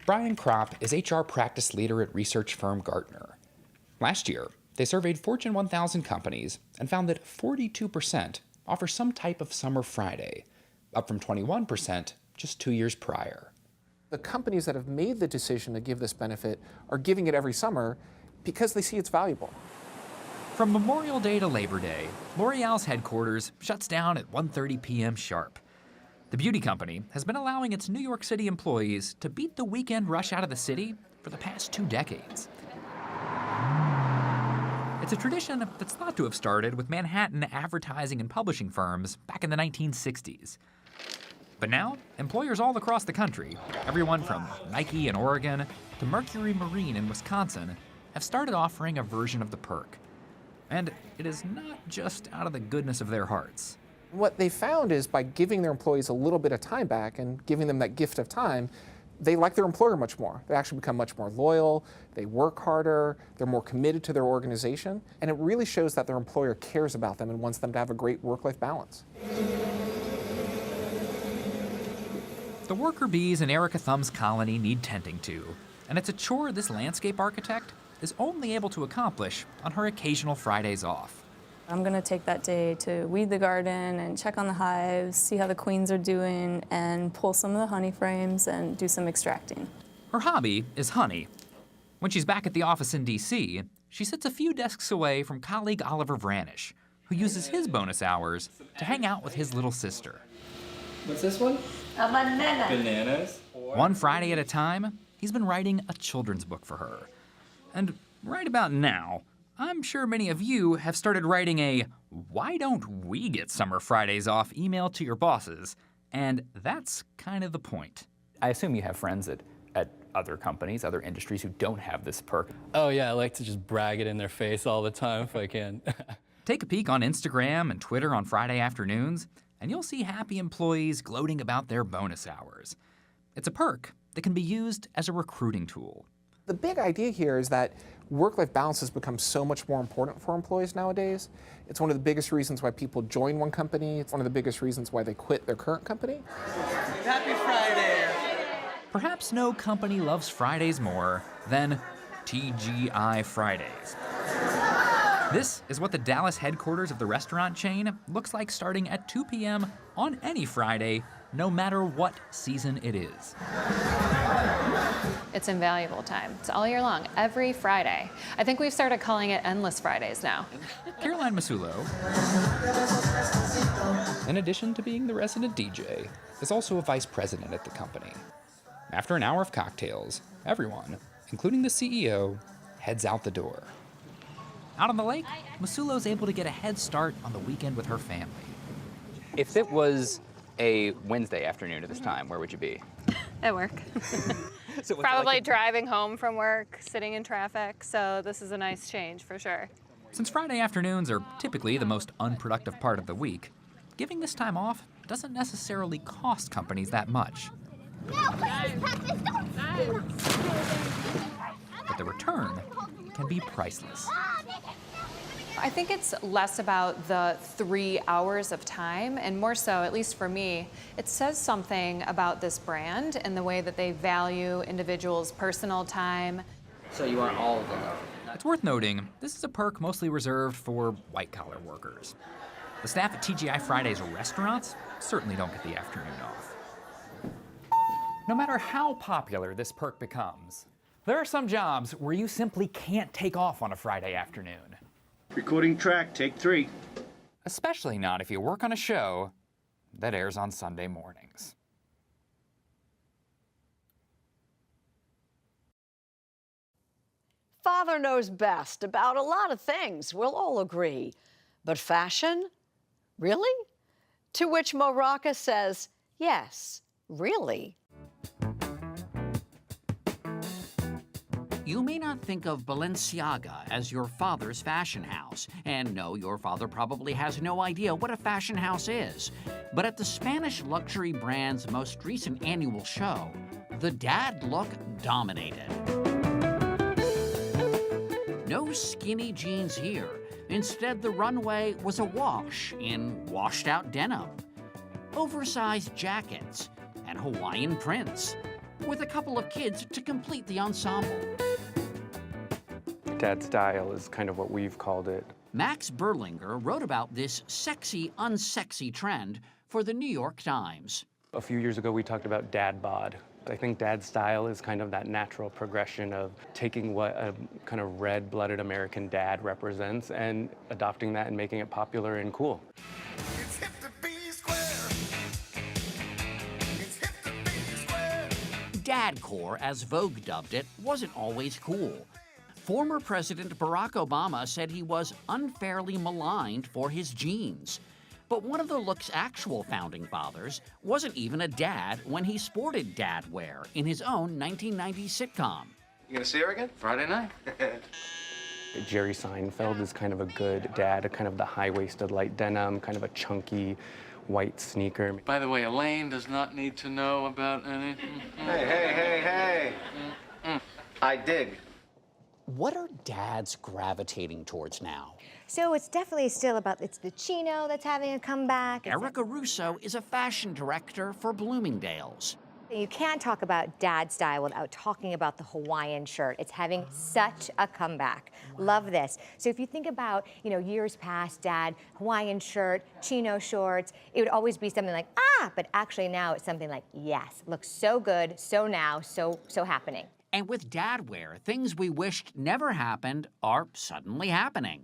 Brian Kropp is HR practice leader at research firm Gartner. Last year, they surveyed Fortune 1000 companies and found that 42% offer some type of Summer Friday, up from 21% just 2 years prior. The companies that have made the decision to give this benefit are giving it every summer because they see it's valuable. From Memorial Day to Labor Day, L'Oreal's headquarters shuts down at 1:30 p.m. sharp. The beauty company has been allowing its New York City employees to beat the weekend rush out of the city for the past 2 decades. It's a tradition that's thought to have started with Manhattan advertising and publishing firms back in the 1960s. But now, employers all across the country, everyone from Nike in Oregon to Mercury Marine in Wisconsin, have started offering a version of the perk. And it is not just out of the goodness of their hearts. What they found is by giving their employees a little bit of time back and giving them that gift of time, they like their employer much more. They actually become much more loyal, they work harder, they're more committed to their organization, and it really shows that their employer cares about them and wants them to have a great work-life balance. The worker bees in Erica Thumb's colony need tending to, and it's a chore this landscape architect is only able to accomplish on her occasional Fridays off. I'm gonna take that day to weed the garden and check on the hives, see how the queens are doing, and pull some of the honey frames and do some extracting. Her hobby is honey. When she's back at the office in D.C., she sits a few desks away from colleague Oliver Vranish, who uses his bonus hours to hang out with his little sister. What's this one? A banana. Bananas. One Friday at a time, he's been writing a children's book for her. And right about now, I'm sure many of you have started writing a "Why don't we get Summer Fridays off" email to your bosses, and that's kind of the point. I assume you have friends at other companies, other industries who don't have this perk. Oh yeah, I like to just brag it in their face all the time if I can. Take a peek on Instagram and Twitter on Friday afternoons, and you'll see happy employees gloating about their bonus hours. It's a perk that can be used as a recruiting tool. The big idea here is that work-life balance has become so much more important for employees nowadays. It's one of the biggest reasons why people join one company. It's one of the biggest reasons why they quit their current company. Happy Friday! Perhaps no company loves Fridays more than TGI Fridays. This is what the Dallas headquarters of the restaurant chain looks like starting at 2 p.m. on any Friday, no matter what season it is. It's invaluable time. It's all year long, every Friday. I think we've started calling it Endless Fridays now. Caroline Masulo, in addition to being the resident DJ, is also a vice president at the company. After an hour of cocktails, everyone, including the CEO, heads out the door. Out on the lake, Masulo's able to get a head start on the weekend with her family. If it was a Wednesday afternoon at this time, where would you be? At work. So Probably driving home from work, sitting in traffic, so this is a nice change for sure. Since Friday afternoons are typically the most unproductive part of the week, giving this time off doesn't necessarily cost companies that much. But the return can be priceless. I think it's less about the 3 hours of time and more so, at least for me, it says something about this brand and the way that they value individuals' personal time. So you want all of them? It's worth noting, this is a perk mostly reserved for white-collar workers. The staff at TGI Fridays restaurants certainly don't get the afternoon off. No matter how popular this perk becomes, there are some jobs where you simply can't take off on a Friday afternoon. Recording track, take 3. Especially not if you work on a show that airs on Sunday mornings. Father knows best about a lot of things, we'll all agree. But fashion? Really? To which Mo Rocca says, yes, really. You may not think of Balenciaga as your father's fashion house, and no, your father probably has no idea what a fashion house is. But at the Spanish luxury brand's most recent annual show, the dad look dominated. No skinny jeans here. Instead, the runway was awash in washed-out denim, oversized jackets, and Hawaiian prints, with a couple of kids to complete the ensemble. Dad style is kind of what we've called it. Max Berlinger wrote about this sexy, unsexy trend for the New York Times. A few years ago, we talked about dad bod. I think dad style is kind of that natural progression of taking what a kind of red-blooded American dad represents and adopting that and making it popular and cool. Dadcore, as Vogue dubbed it, wasn't always cool. Former President Barack Obama said he was unfairly maligned for his jeans. But one of the look's actual founding fathers wasn't even a dad when he sported dad wear in his own 1990s sitcom. You gonna see her again? Friday night. Jerry Seinfeld is kind of a good dad, kind of the high-waisted light denim, kind of a chunky white sneaker. By the way, Elaine does not need to know about anything. Hey. I dig. What are dads gravitating towards now? So it's definitely still about, it's the chino that's having a comeback. Erica Russo is a fashion director for Bloomingdale's. You can't talk about dad style without talking about the Hawaiian shirt. It's having such a comeback. Love this. So if you think about, years past, dad, Hawaiian shirt, chino shorts, it would always be something like, but actually now it's something like, yes, looks so good, so now, so happening. And with dad wear, things we wished never happened are suddenly happening.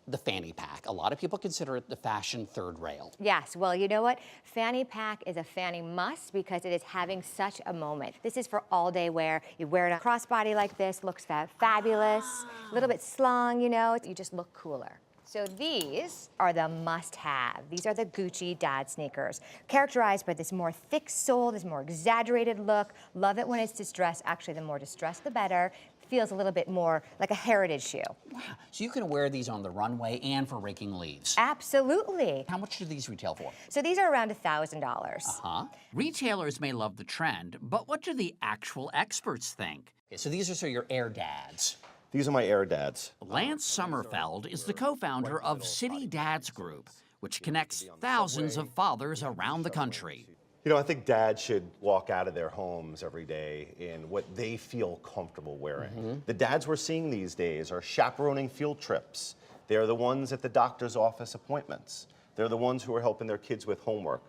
The fanny pack. A lot of people consider it the fashion third rail. Yes, well, you know what? Fanny pack is a fanny must because it is having such a moment. This is for all day wear. You wear it on a crossbody like this, looks fabulous, a little bit slung, you just look cooler. So these are the must-have. These are the Gucci dad sneakers, characterized by this more thick sole, this more exaggerated look. Love it when it's distressed. Actually, the more distressed, the better. Feels a little bit more like a heritage shoe. Wow. So you can wear these on the runway and for raking leaves. Absolutely. How much do these retail for? So these are around $1,000. Uh-huh. Retailers may love the trend, but what do the actual experts think? Okay, so these are your Air Dads. These are my Air Dads. Lance Sommerfeld is the co-founder of City Dads Group, which connects thousands of fathers around the country. I think dads should walk out of their homes every day in what they feel comfortable wearing. Mm-hmm. The dads we're seeing these days are chaperoning field trips. They're the ones at the doctor's office appointments. They're the ones who are helping their kids with homework.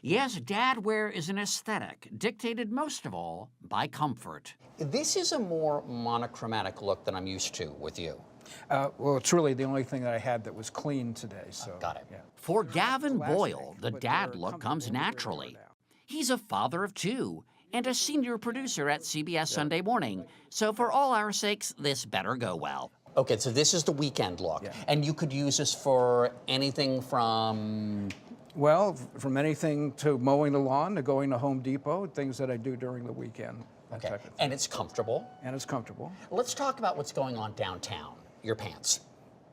Yes, dad wear is an aesthetic dictated most of all by comfort. This is a more monochromatic look than I'm used to with you. Well, it's really the only thing that I had that was clean today, so. Got it. Yeah. For Gavin Boyle, the dad look comes naturally. He's a father of two and a senior producer at CBS Sunday Morning, so for all our sakes, this better go well. Okay, so this is the weekend look, and you could use this for anything from... Well, from anything to mowing the lawn to going to Home Depot, things that I do during the weekend. Okay, and it's comfortable. And it's comfortable. Let's talk about what's going on downtown. Your pants.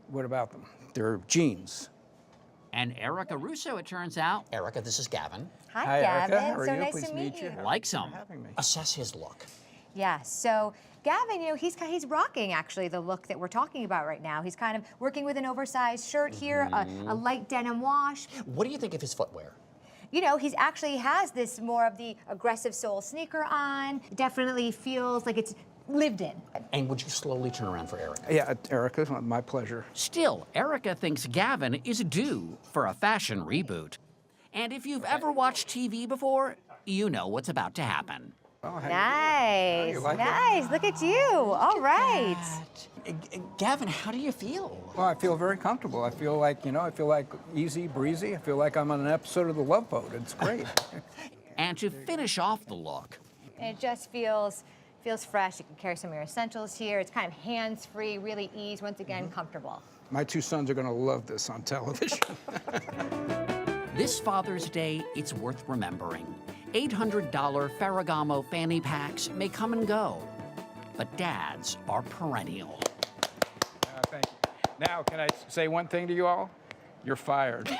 What about them? They're jeans. And Erica Russo, it turns out. Erica, this is Gavin. Hi, Gavin. Erica. How are so you? nice Pleased to meet you. Likes him. Assess his look. Yeah, so Gavin, you know, he's rocking actually the look that we're talking about right now. He's kind of working with an oversized shirt here, a light denim wash. What do you think of his footwear? You know, he's actually has this more of the aggressive sole sneaker on. Definitely feels like it's lived in. And would you slowly turn around for Erica? Yeah, Erica, my pleasure. Still, Erica thinks Gavin is due for a fashion reboot. And if you've ever watched TV before, you know what's about to happen. Oh, Nice, like nice. Look at you. All right. Gavin, how do you feel? Well, I feel very comfortable. I feel like, easy breezy. I feel like I'm on an episode of The Love Boat. It's great. And to finish off the look, And it just feels fresh. You can carry some of your essentials here. It's kind of hands-free, really ease. Once again, comfortable. My two sons are going to love this on television. this Father's Day, it's worth remembering. $800 Ferragamo fanny packs may come and go, but dads are perennial. Thank you. Now, can I say one thing to you all? You're fired.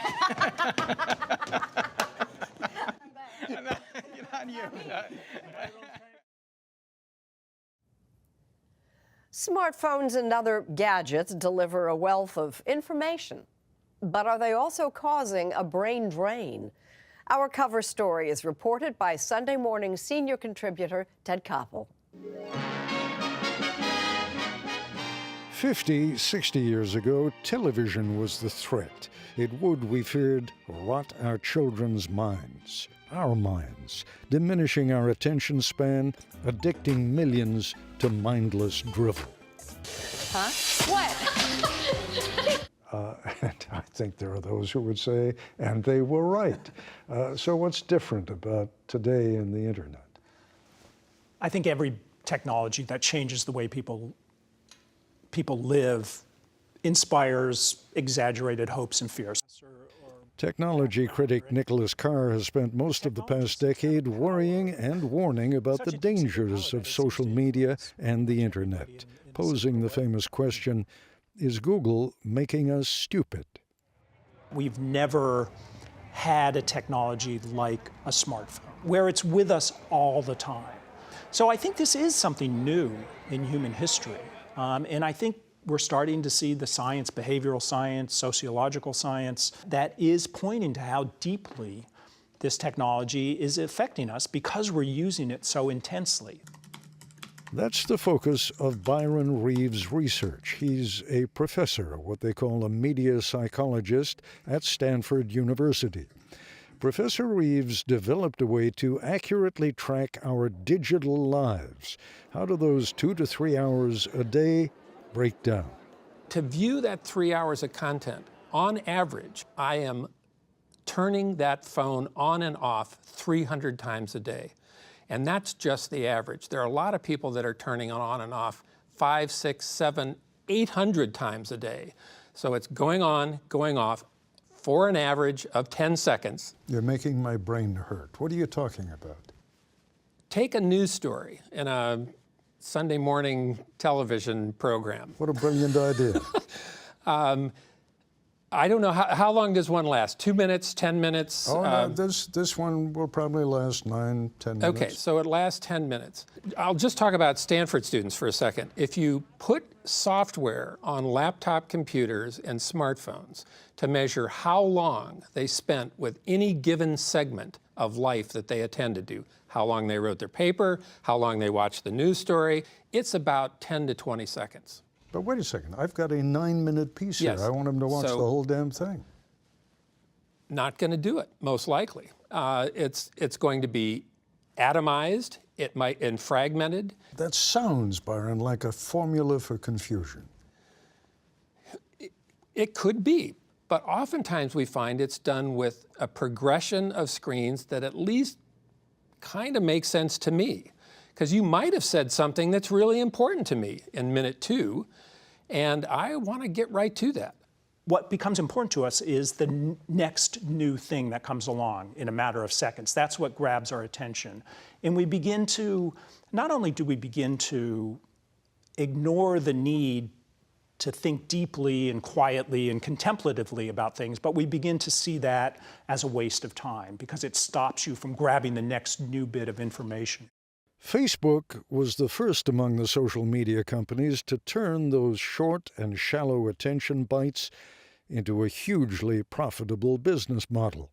Not you. Smartphones and other gadgets deliver a wealth of information, but are they also causing a brain drain? Our cover story is reported by Sunday Morning senior contributor Ted Koppel. 50, 60 years ago, television was the threat. It would, we feared, rot our children's minds, our minds, diminishing our attention span, addicting millions to mindless drivel. Huh? What? And I think there are those who would say, and they were right. So what's different about today and the internet? I think every technology that changes the way people live inspires exaggerated hopes and fears. Technology critic Nicholas Carr has spent most of the past decade worrying and warning about the dangers of social media and the internet, posing the famous question, is Google making us stupid? We've never had a technology like a smartphone, where it's with us all the time. So I think this is something new in human history. And I think we're starting to see the science, behavioral science, sociological science, that is pointing to how deeply this technology is affecting us because we're using it so intensely. That's the focus of Byron Reeves' research. He's a professor, what they call a media psychologist, at Stanford University. Professor Reeves developed a way to accurately track our digital lives. How do those 2 to 3 hours a day break down? To view that 3 hours of content, on average, I am turning that phone on and off 300 times a day. And that's just the average. There are a lot of people that are turning it on and off 5, 6, 7, 800 times a day. So it's going on, going off for an average of 10 seconds. You're making my brain hurt. What are you talking about? Take a news story in a Sunday morning television program. What a brilliant idea. I don't know, how long does one last? 2 minutes, 10 minutes? Oh, no, this one will probably last 9, 10 minutes. Okay, so it lasts 10 minutes. I'll just talk about Stanford students for a second. If you put software on laptop computers and smartphones to measure how long they spent with any given segment of life that they attended to, how long they wrote their paper, how long they watched the news story, it's about 10 to 20 seconds. But wait a second, I've got a 9-minute piece here. Yes. I want them to watch the whole damn thing. Not going to do it, most likely. It's going to be atomized, and fragmented. That sounds, Byron, like a formula for confusion. It could be, but oftentimes we find it's done with a progression of screens that at least kind of makes sense to me. Because you might have said something that's really important to me in minute 2, and I want to get right to that. What becomes important to us is the next new thing that comes along in a matter of seconds. That's what grabs our attention. And we begin to, not only do we begin to ignore the need to think deeply and quietly and contemplatively about things, but we begin to see that as a waste of time because it stops you from grabbing the next new bit of information. Facebook was the first among the social media companies to turn those short and shallow attention bites into a hugely profitable business model.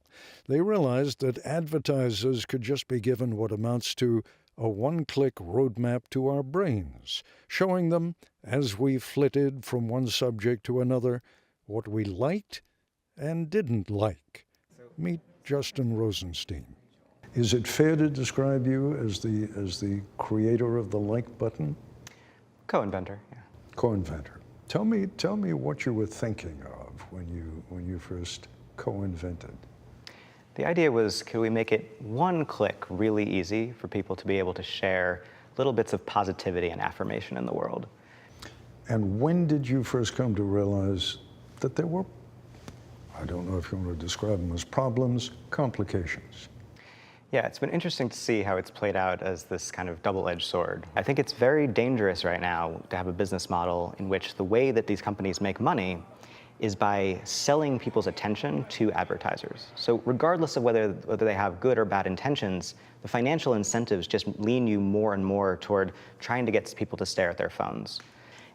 They realized that advertisers could just be given what amounts to a one-click roadmap to our brains, showing them, as we flitted from one subject to another, what we liked and didn't like. Meet Justin Rosenstein. Is it fair to describe you as the creator of the like button? Co-inventor, yeah. Co-inventor. Tell me what you were thinking of when you first co-invented. The idea was, could we make it one click really easy for people to be able to share little bits of positivity and affirmation in the world? And when did you first come to realize that there were, I don't know if you want to describe them as problems, complications? Yeah, it's been interesting to see how it's played out as this kind of double-edged sword. I think it's very dangerous right now to have a business model in which the way that these companies make money is by selling people's attention to advertisers. So regardless of whether they have good or bad intentions, the financial incentives just lean you more and more toward trying to get people to stare at their phones.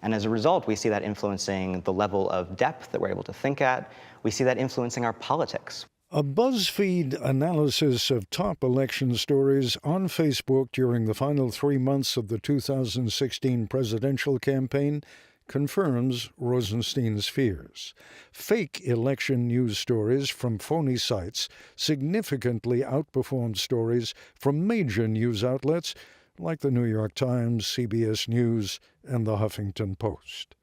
And as a result, we see that influencing the level of depth that we're able to think at. We see that influencing our politics. A BuzzFeed analysis of top election stories on Facebook during the final 3 months of the 2016 presidential campaign confirms Rosenstein's fears. Fake election news stories from phony sites significantly outperformed stories from major news outlets like the New York Times, CBS News, and the Huffington Post.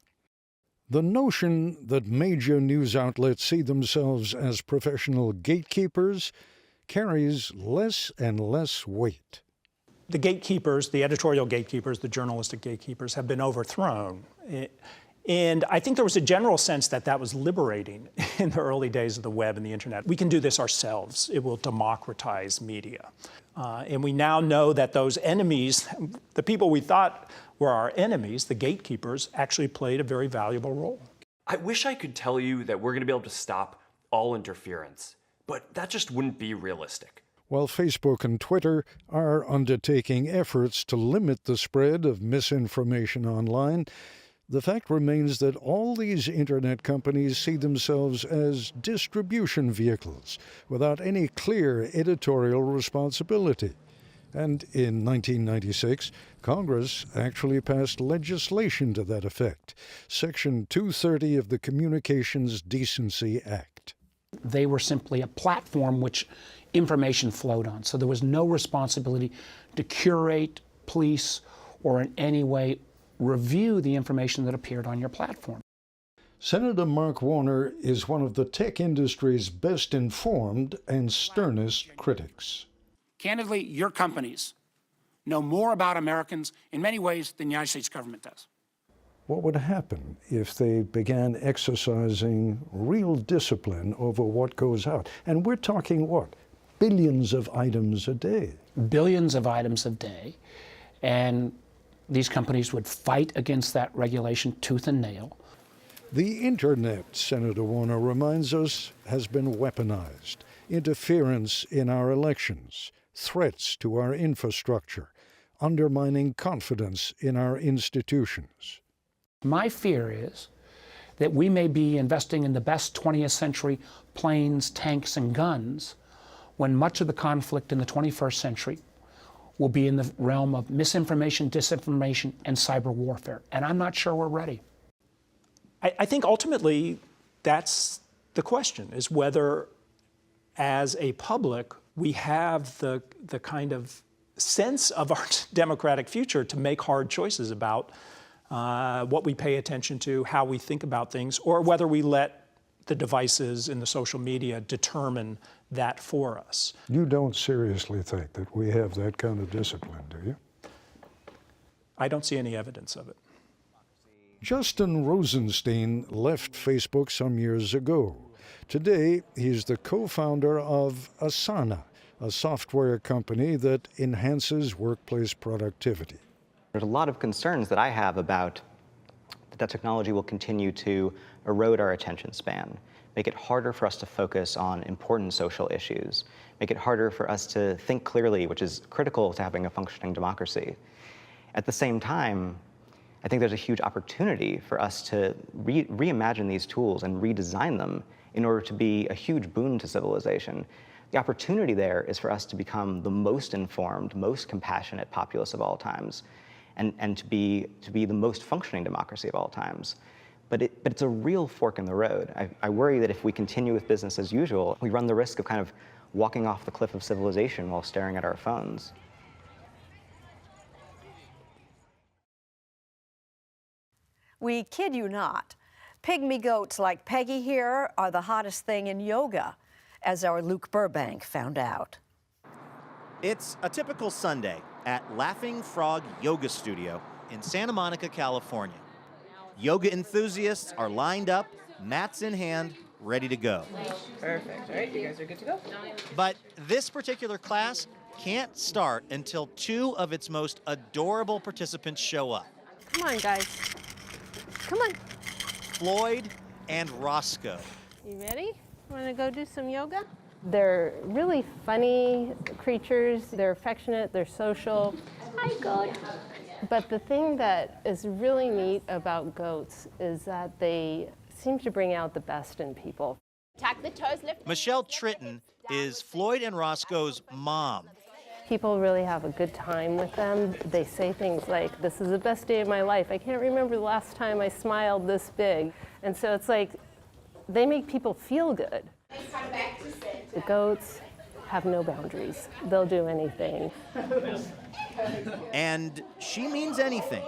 The notion that major news outlets see themselves as professional gatekeepers carries less and less weight. The gatekeepers, the editorial gatekeepers, the journalistic gatekeepers have been overthrown. And I think there was a general sense that that was liberating in the early days of the web and the internet. We can do this ourselves. It will democratize media. And we now know that those enemies, the people we thought were our enemies, the gatekeepers, actually played a very valuable role. I wish I could tell you that we're going to be able to stop all interference, but that just wouldn't be realistic. While Facebook and Twitter are undertaking efforts to limit the spread of misinformation online, the fact remains that all these internet companies see themselves as distribution vehicles without any clear editorial responsibility. And in 1996, Congress actually passed legislation to that effect, Section 230 of the Communications Decency Act. They were simply a platform which information flowed on, so there was no responsibility to curate, police, or in any way review the information that appeared on your platform. Senator Mark Warner is one of the tech industry's best informed and sternest critics. Candidly, your companies know more about Americans in many ways than the United States government does. What would happen if they began exercising real discipline over what goes out? And we're talking what? Billions of items a day. Billions of items a day. And these companies would fight against that regulation tooth and nail. The internet, Senator Warner reminds us, has been weaponized. Interference in our elections, threats to our infrastructure, undermining confidence in our institutions. My fear is that we may be investing in the best 20th century planes, tanks, and guns when much of the conflict in the 21st century will be in the realm of misinformation, disinformation, and cyber warfare. And I'm not sure we're ready. I think ultimately that's the question, is whether as a public we have the kind of sense of our democratic future to make hard choices about what we pay attention to, how we think about things, or whether we let the devices in the social media determine that for us. You don't seriously think that we have that kind of discipline, do you? I don't see any evidence of it. Justin Rosenstein left Facebook some years ago. Today, he's the co-founder of Asana, a software company that enhances workplace productivity. There's a lot of concerns that I have about that technology will continue to erode our attention span, make it harder for us to focus on important social issues, make it harder for us to think clearly, which is critical to having a functioning democracy. At the same time, I think there's a huge opportunity for us to reimagine these tools and redesign them in order to be a huge boon to civilization. The opportunity there is for us to become the most informed, most compassionate populace of all times, and to be the most functioning democracy of all times. But it's a real fork in the road. I worry that if we continue with business as usual, we run the risk of kind of walking off the cliff of civilization while staring at our phones. We kid you not. Pygmy goats like Peggy here are the hottest thing in yoga, as our Luke Burbank found out. It's a typical Sunday at Laughing Frog Yoga Studio in Santa Monica, California. Yoga enthusiasts are lined up, mats in hand, ready to go. Perfect. All right, you guys are good to go. But this particular class can't start until 2 of its most adorable participants show up. Come on, guys. Come on. Floyd and Roscoe. You ready? Want to go do some yoga? They're really funny creatures. They're affectionate. They're social. Hi, goat. But the thing that is really neat about goats is that they seem to bring out the best in people. Tack the toes, lift. Michelle Tritton is Floyd and Roscoe's mom. People really have a good time with them. They say things like, "This is the best day of my life. I can't remember the last time I smiled this big." And so it's like, they make people feel good. The goats have no boundaries. They'll do anything. And she means anything.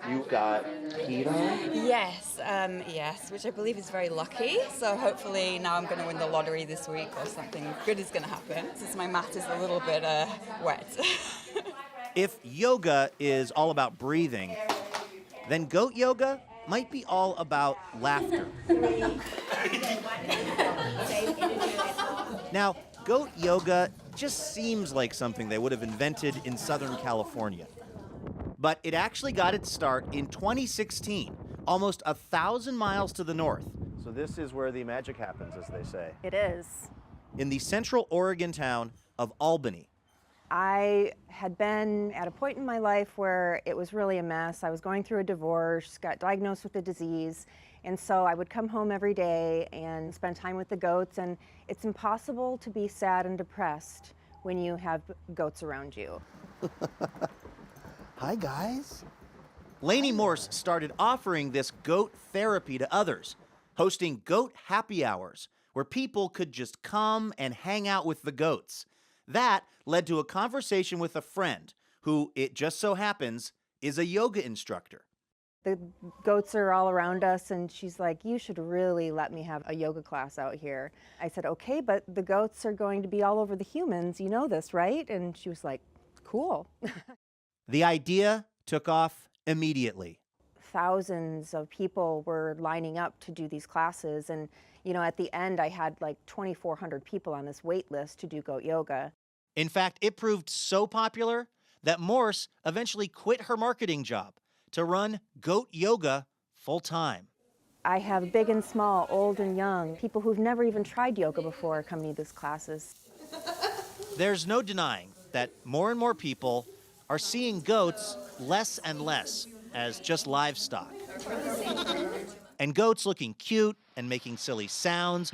You got peed on? Yes, yes, which I believe is very lucky. So hopefully now I'm going to win the lottery this week or something good is going to happen, since my mat is a little bit wet. If yoga is all about breathing, then goat yoga might be all about laughter. Now, goat yoga just seems like something they would have invented in Southern California. But it actually got its start in 2016, almost 1,000 miles to the north. So this is where the magic happens, as they say. It is. In the central Oregon town of Albany. I had been at a point in my life where it was really a mess. I was going through a divorce, got diagnosed with a disease, and so I would come home every day and spend time with the goats, and it's impossible to be sad and depressed when you have goats around you. Hi, guys. Lainey Morse started offering this goat therapy to others, hosting goat happy hours, where people could just come and hang out with the goats. That led to a conversation with a friend who, it just so happens, is a yoga instructor. The goats are all around us, and she's like, "You should really let me have a yoga class out here." I said, "Okay, but the goats are going to be all over the humans. You know this, right?" And she was like, "Cool." The idea took off immediately. Thousands of people were lining up to do these classes, and at the end I had like 2,400 people on this wait list to do goat yoga. In fact, it proved so popular that Morse eventually quit her marketing job to run goat yoga full-time. I have big and small, old and young, people who've never even tried yoga before coming to these classes. There's no denying that more and more people are seeing goats less and less as just livestock. And goats looking cute and making silly sounds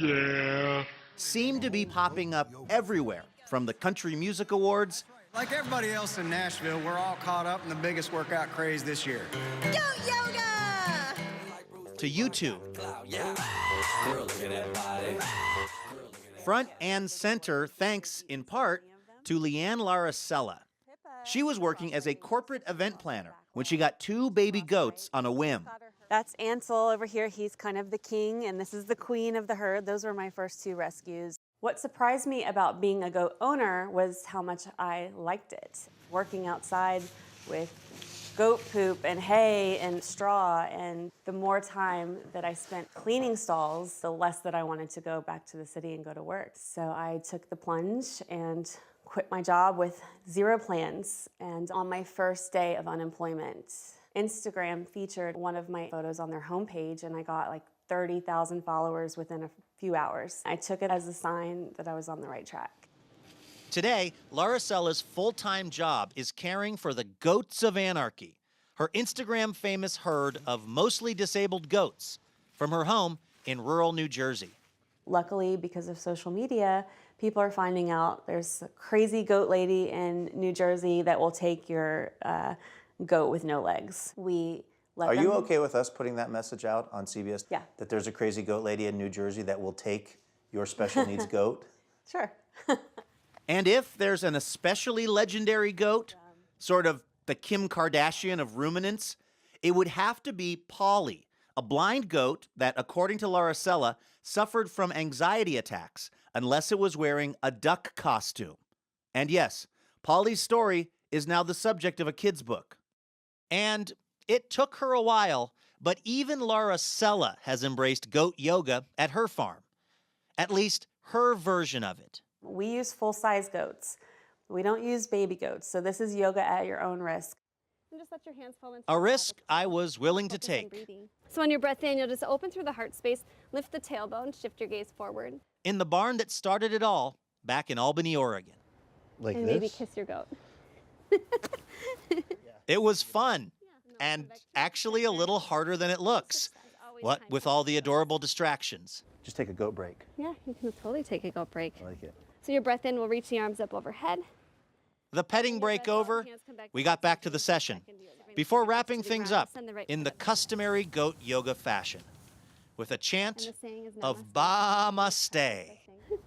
seem to be popping up everywhere, from the Country Music Awards. Like everybody else in Nashville, we're all caught up in the biggest workout craze this year. Goat yoga! To YouTube. Front and center, thanks in part to Leanne Laracella. She was working as a corporate event planner when she got 2 baby goats on a whim. That's Ansel over here. He's kind of the king, and this is the queen of the herd. Those were my first 2 rescues. What surprised me about being a goat owner was how much I liked it. Working outside with goat poop and hay and straw, and the more time that I spent cleaning stalls, the less that I wanted to go back to the city and go to work. So I took the plunge and quit my job with 0 plans. And on my first day of unemployment, Instagram featured one of my photos on their homepage, and I got like 30,000 followers within a few hours. I took it as a sign that I was on the right track. Today, Laracella's full-time job is caring for the Goats of Anarchy, her Instagram-famous herd of mostly disabled goats from her home in rural New Jersey. Luckily, because of social media, people are finding out there's a crazy goat lady in New Jersey that will take your goat with no legs. Are you okay with us putting that message out on CBS? Yeah. That there's a crazy goat lady in New Jersey that will take your special needs goat? Sure. And if there's an especially legendary goat, sort of the Kim Kardashian of ruminants, it would have to be Polly, a blind goat that, according to Laracella, suffered from anxiety attacks unless it was wearing a duck costume. And yes, Polly's story is now the subject of a kid's book. And it took her a while, but even Laracella has embraced goat yoga at her farm. At least her version of it. We use full-size goats. We don't use baby goats, so this is yoga at your own risk. And just let your hands fall into A risk I was willing to take. So on your breath in, you'll just open through the heart space, lift the tailbone, shift your gaze forward. In the barn that started it all, back in Albany, Oregon. Like and this? maybe kiss your goat. It was fun, and actually a little harder than it looks. What with all the adorable distractions. Just take a goat break. Yeah, you can totally take a goat break. I like it. So your breath in will reach the arms up overhead. The petting break over, we got back to the session. Before wrapping things up in the customary goat yoga fashion, with a chant of Namaste.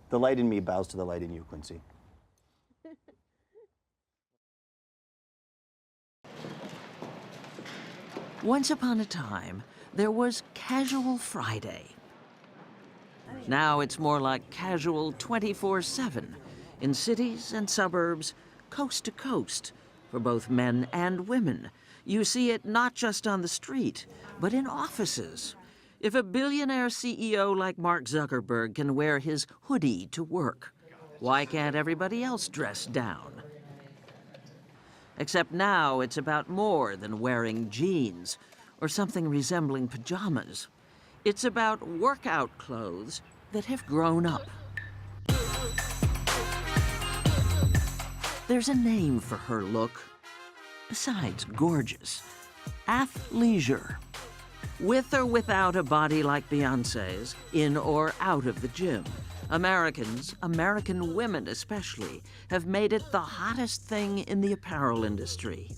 The light in me bows to the light in you, Quincy. Once upon a time, there was Casual Friday. Now it's more like casual 24/7 in cities and suburbs, coast to coast, for both men and women. You see it not just on the street, but in offices. If a billionaire CEO like Mark Zuckerberg can wear his hoodie to work, why can't everybody else dress down? Except now it's about more than wearing jeans or something resembling pajamas. It's about workout clothes that have grown up. There's a name for her look, besides gorgeous. Athleisure. With or without a body like Beyoncé's, in or out of the gym, Americans, American women especially, have made it the hottest thing in the apparel industry.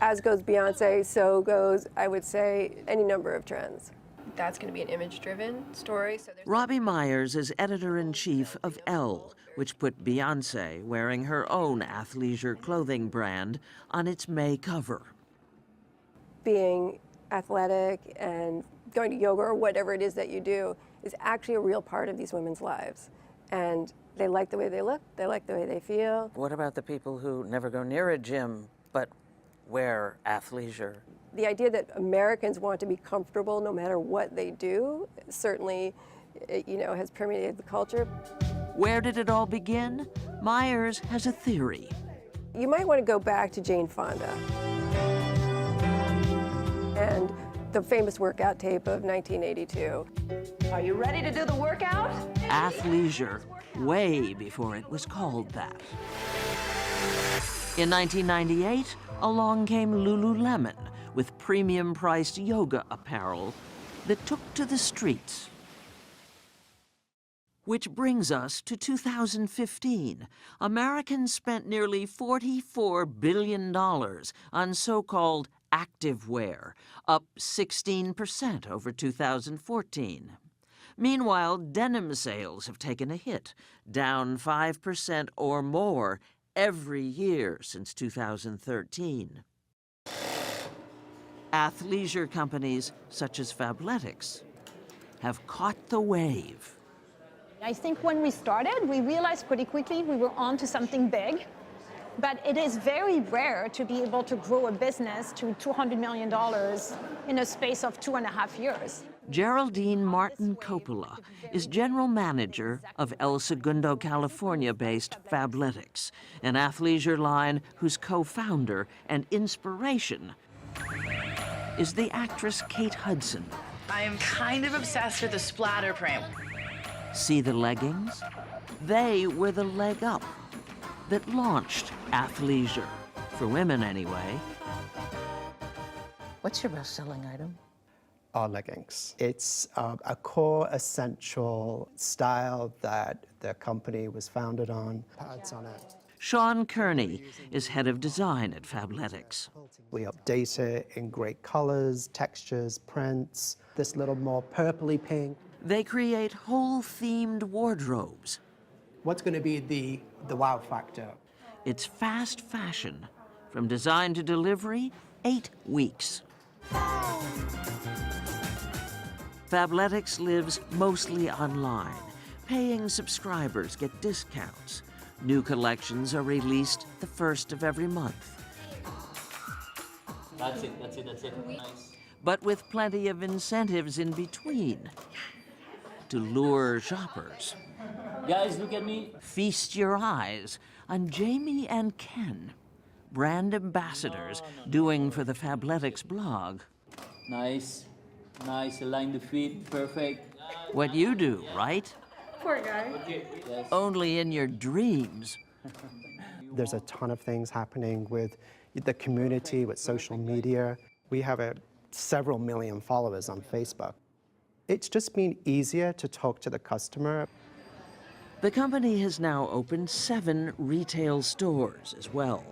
As goes Beyoncé, so goes, I would say, any number of trends. That's going to be an image-driven story. So Robbie Myers is editor-in-chief of Elle, which put Beyoncé wearing her own athleisure clothing brand on its May cover. Being athletic and going to yoga or whatever it is that you do is actually a real part of these women's lives. And they like the way they look, they like the way they feel. What about the people who never go near a gym but wear athleisure? The idea that Americans want to be comfortable no matter what they do certainly, has permeated the culture. Where did it all begin? Myers has a theory. You might want to go back to Jane Fonda and the famous workout tape of 1982. Are you ready to do the workout? Athleisure, way before it was called that. In 1998, along came Lululemon with premium-priced yoga apparel that took to the streets. Which brings us to 2015. Americans spent nearly $44 billion on so-called activewear, up 16% over 2014. Meanwhile, denim sales have taken a hit, down 5% or more every year since 2013. Athleisure companies such as Fabletics have caught the wave. I think when we started, we realized pretty quickly we were on to something big. But it is very rare to be able to grow a business to $200 million in a space of 2.5 years. Geraldine Martin Coppola is general manager of El Segundo, California-based Fabletics, an athleisure line whose co-founder and inspiration is the actress Kate Hudson. I am kind of obsessed with the splatter print. See the leggings? They were the leg up that launched athleisure, for women anyway. What's your best-selling item? Our leggings. It's a core essential style that the company was founded on. Pads on it. Sean Kearney is head of design at Fabletics. We update it in great colors, textures, prints, this little more purpley pink. They create whole themed wardrobes. What's going to be the wow factor? It's fast fashion. From design to delivery, 8 weeks. Fabletics lives mostly online. Paying subscribers get discounts. New collections are released the first of every month. That's it. Nice. But with plenty of incentives in between to lure shoppers. Guys, look at me. Feast your eyes on Jamie and Ken, brand ambassadors doing for the Fabletics blog. Nice. Align the feet. Perfect. What you do, right? Poor guy. Yes. Only in your dreams. There's a ton of things happening with the community, with social media. We have several million followers on Facebook. It's just been easier to talk to the customer. The company has now opened 7 retail stores as well.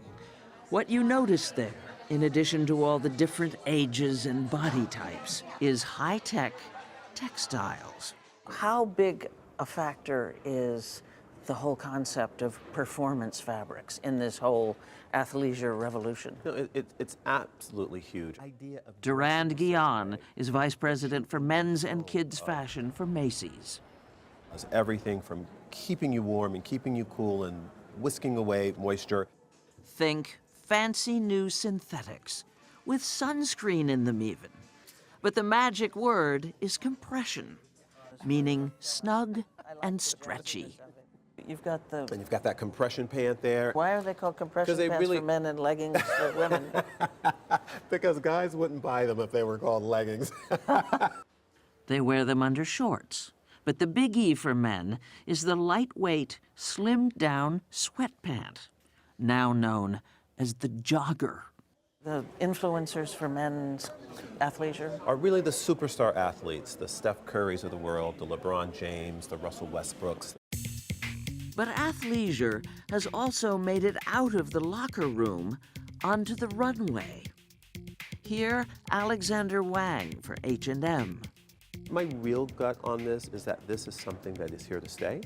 What you notice there, in addition to all the different ages and body types, is high-tech textiles. How big a factor is the whole concept of performance fabrics in this whole athleisure revolution? No, it's absolutely huge. Durand Guion is vice president for men's and kids fashion for Macy's. It's everything from keeping you warm and keeping you cool and whisking away moisture. Think fancy new synthetics, with sunscreen in them even. But the magic word is compression, meaning snug and stretchy. You've got And you've got that compression pant there. Why are they called compression pants for men and leggings for women? Because guys wouldn't buy them if they were called leggings. They wear them under shorts. But the biggie for men is the lightweight, slimmed-down sweat pant, now known as the jogger. The influencers for men's athleisure Are really the superstar athletes, the Steph Currys of the world, the LeBron James, the Russell Westbrooks. But athleisure has also made it out of the locker room onto the runway. Here, Alexander Wang for H&M. My real gut on this is that this is something that is here to stay.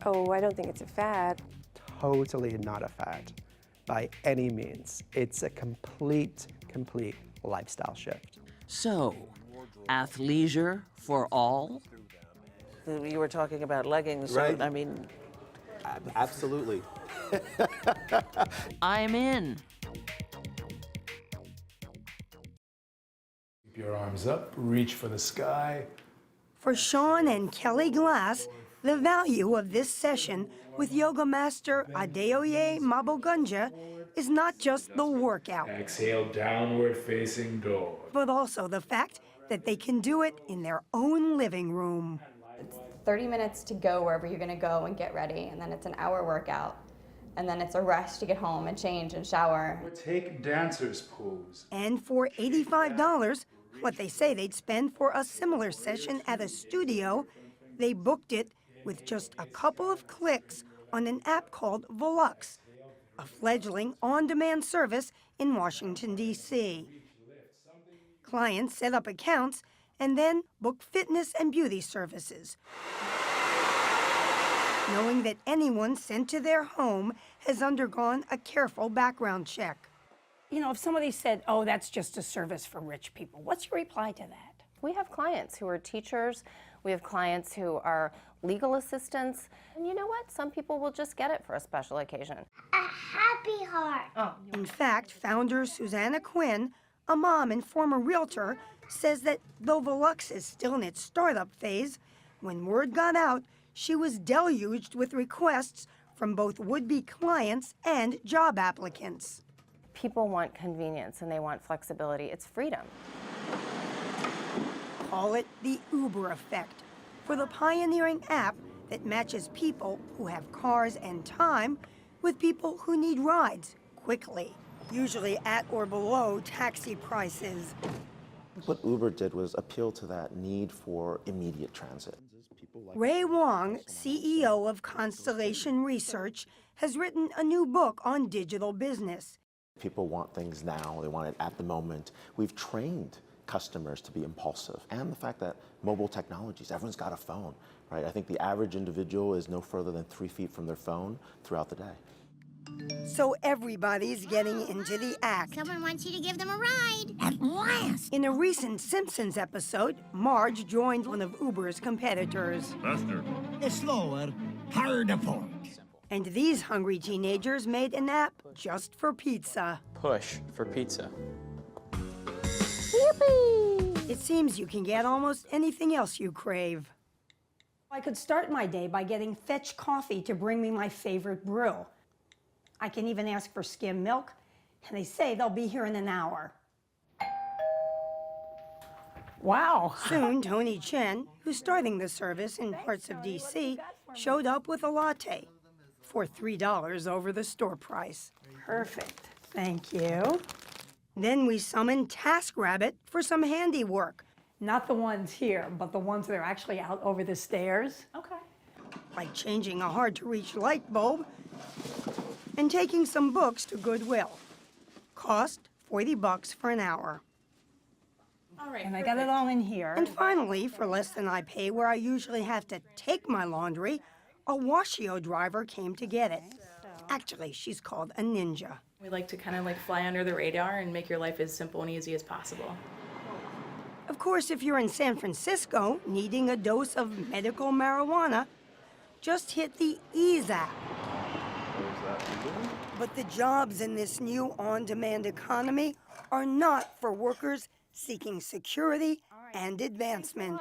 Oh, I don't think it's a fad. Totally not a fad by any means. It's a complete lifestyle shift. So, athleisure for all? You were talking about leggings, Right. so, I mean... Absolutely. I'm in. Keep your arms up, reach for the sky. For Sean and Kelly Glass, the value of this session with yoga master Adeoye Mabogunja is not just the workout, Exhale, downward facing dog. but also the fact that they can do it in their own living room. 30 minutes to go wherever you're gonna go and get ready, and then it's an hour workout, and then it's a rush to get home and change and shower. Take dancer's pose. And for $85, what they say they'd spend for a similar session at a studio, they booked it with just a couple of clicks on an app called Volux, a fledgling on-demand service in Washington, D.C. Clients set up accounts and then book fitness and beauty services, knowing that anyone sent to their home has undergone a careful background check. You know, if somebody said, oh, that's just a service for rich people, what's your reply to that? We have clients who are teachers. We have clients who are legal assistants. And you know what? Some people will just get it for a special occasion. A happy heart. In fact, founder Susanna Quinn, a mom and former realtor, says that though Velux is still in its startup phase, when word got out, she was deluged with requests from both would-be clients and job applicants. People want convenience and they want flexibility. It's freedom. Call it the Uber effect for the pioneering app that matches people who have cars and time with people who need rides quickly, usually at or below taxi prices. What Uber did was appeal to that need for immediate transit. Ray Wong, CEO of Constellation Research, has written a new book on digital business. People want things now, they want it at the moment. We've trained customers to be impulsive. And the fact that mobile technologies, everyone's got a phone, right? I think the average individual is no further than 3 feet from their phone throughout the day. So everybody's getting into the act. Someone wants you to give them a ride. At last. In a recent Simpsons episode, Marge joined one of Uber's competitors. Faster. Slower. Harder pull. And these hungry teenagers made an app just for pizza. Push for pizza. Yippee! It seems you can get almost anything else you crave. I could start my day by getting Fetch Coffee to bring me my favorite brew. I can even ask for skim milk, and they say they'll be here in an hour. Wow. Soon, Tony Chen, who's starting the service in parts of D.C., showed up with a latte for $3 over the store price. Perfect. Thank you. Then we summoned TaskRabbit for some handiwork. Not the ones here, but the ones that are actually out over the stairs. Okay. Like changing a hard-to-reach light bulb and taking some books to Goodwill. Cost $40 for an hour. All right, and I got it all in here. And finally, for less than I pay where I usually have to take my laundry, a Washio driver came to get it. Actually, she's called a ninja. We like to kind of like fly under the radar and make your life as simple and easy as possible. Of course, if you're in San Francisco needing a dose of medical marijuana, just hit the Ease app. But the jobs in this new on-demand economy are not for workers seeking security and advancement.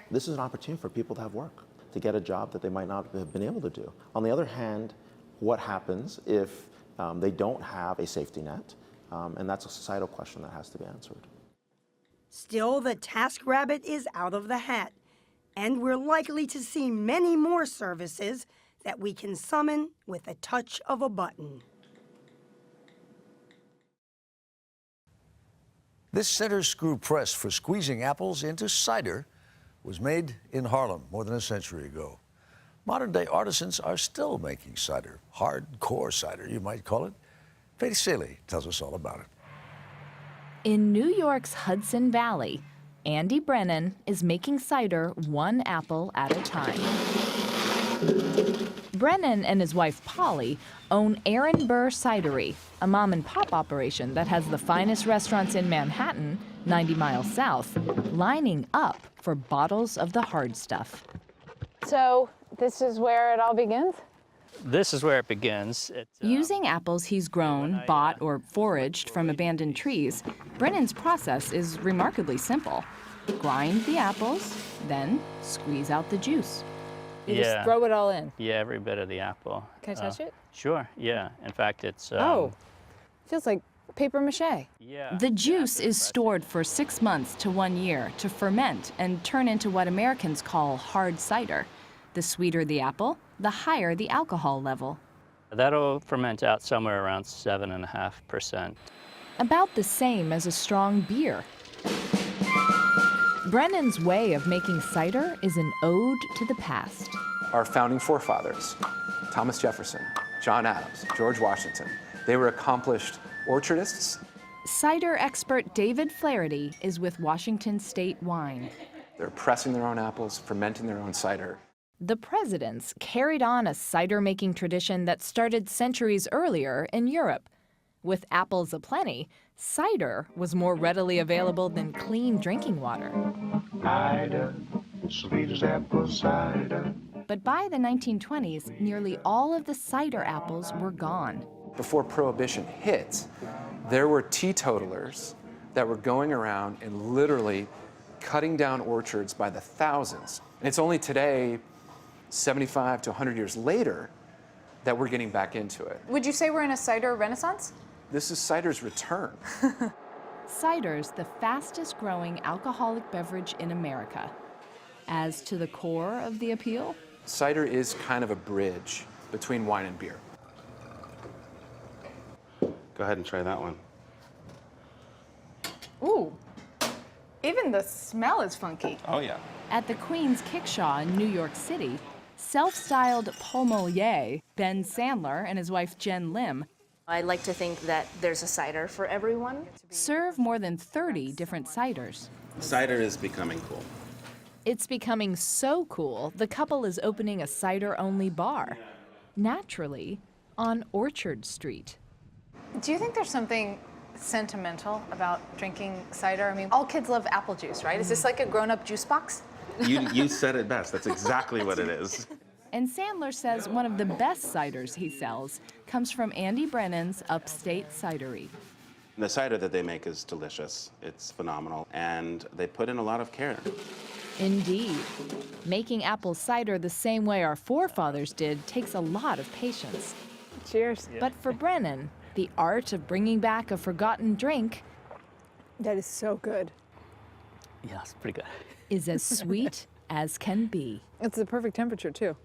This is an opportunity for people to have work, to get a job that they might not have been able to do. On the other hand, what happens if they don't have a safety net? And that's a societal question that has to be answered. Still, the TaskRabbit is out of the hat, and we're likely to see many more services that we can summon with a touch of a button. This center screw press for squeezing apples into cider was made in Harlem more than a century ago. Modern-day artisans are still making cider, hardcore cider, you might call it. Faith Saley tells us all about it. In New York's Hudson Valley, Andy Brennan is making cider one apple at a time. Brennan and his wife Polly own Aaron Burr Cidery, a mom-and-pop operation that has the finest restaurants in Manhattan, 90 miles south, lining up for bottles of the hard stuff. So this is where it all begins? This is where it begins. Using apples he's grown, bought, or foraged from abandoned trees, Brennan's process is remarkably simple. Grind the apples, then squeeze out the juice. You just throw it all in? Yeah, every bit of the apple. Can I touch it? Sure, yeah. In fact, it's... feels like paper mache. Yeah. The juice is stored for 6 months to 1 year to ferment and turn into what Americans call hard cider. The sweeter the apple, the higher the alcohol level. That'll ferment out somewhere around 7.5%. About the same as a strong beer. Brennan's way of making cider is an ode to the past. Our founding forefathers, Thomas Jefferson, John Adams, George Washington, they were accomplished orchardists Cider expert David Flaherty is with Washington State Wine. They're pressing their own apples, fermenting their own cider. The presidents carried on a cider-making tradition that started centuries earlier in Europe. With apples aplenty, cider was more readily available than clean drinking water. Cider, sweet as apple cider. But by the 1920s, nearly all of the cider apples were gone. Before Prohibition hit, there were teetotalers that were going around and literally cutting down orchards by the thousands. And it's only today, 75 to 100 years later, that we're getting back into it. Would you say we're in a cider renaissance? This is cider's return. Cider's the fastest growing alcoholic beverage in America. As to the core of the appeal, Cider is kind of a bridge between wine and beer. Go ahead and try that one. Ooh, even the smell is funky. Oh, yeah. at the Queen's Kickshaw in New York City, self-styled Palmolier, Ben Sandler and his wife Jen Lim, I like to think that there's a cider for everyone. serve more than 30 different ciders. Cider is becoming cool. It's becoming so cool, the couple is opening a cider-only bar, naturally, on Orchard Street. Do you think there's something sentimental about drinking cider? I mean, all kids love apple juice, right? Is this like a grown-up juice box? You said it best. That's exactly what it is. And Sandler says one of the best ciders he sells comes from Andy Brennan's Upstate Cidery. The cider that they make is delicious. It's phenomenal. And they put in a lot of care. Indeed. Making apple cider the same way our forefathers did takes a lot of patience. Cheers. But for Brennan, the art of bringing back a forgotten drink That is so good. Yeah, it's pretty good. is as sweet as can be. It's the perfect temperature, too.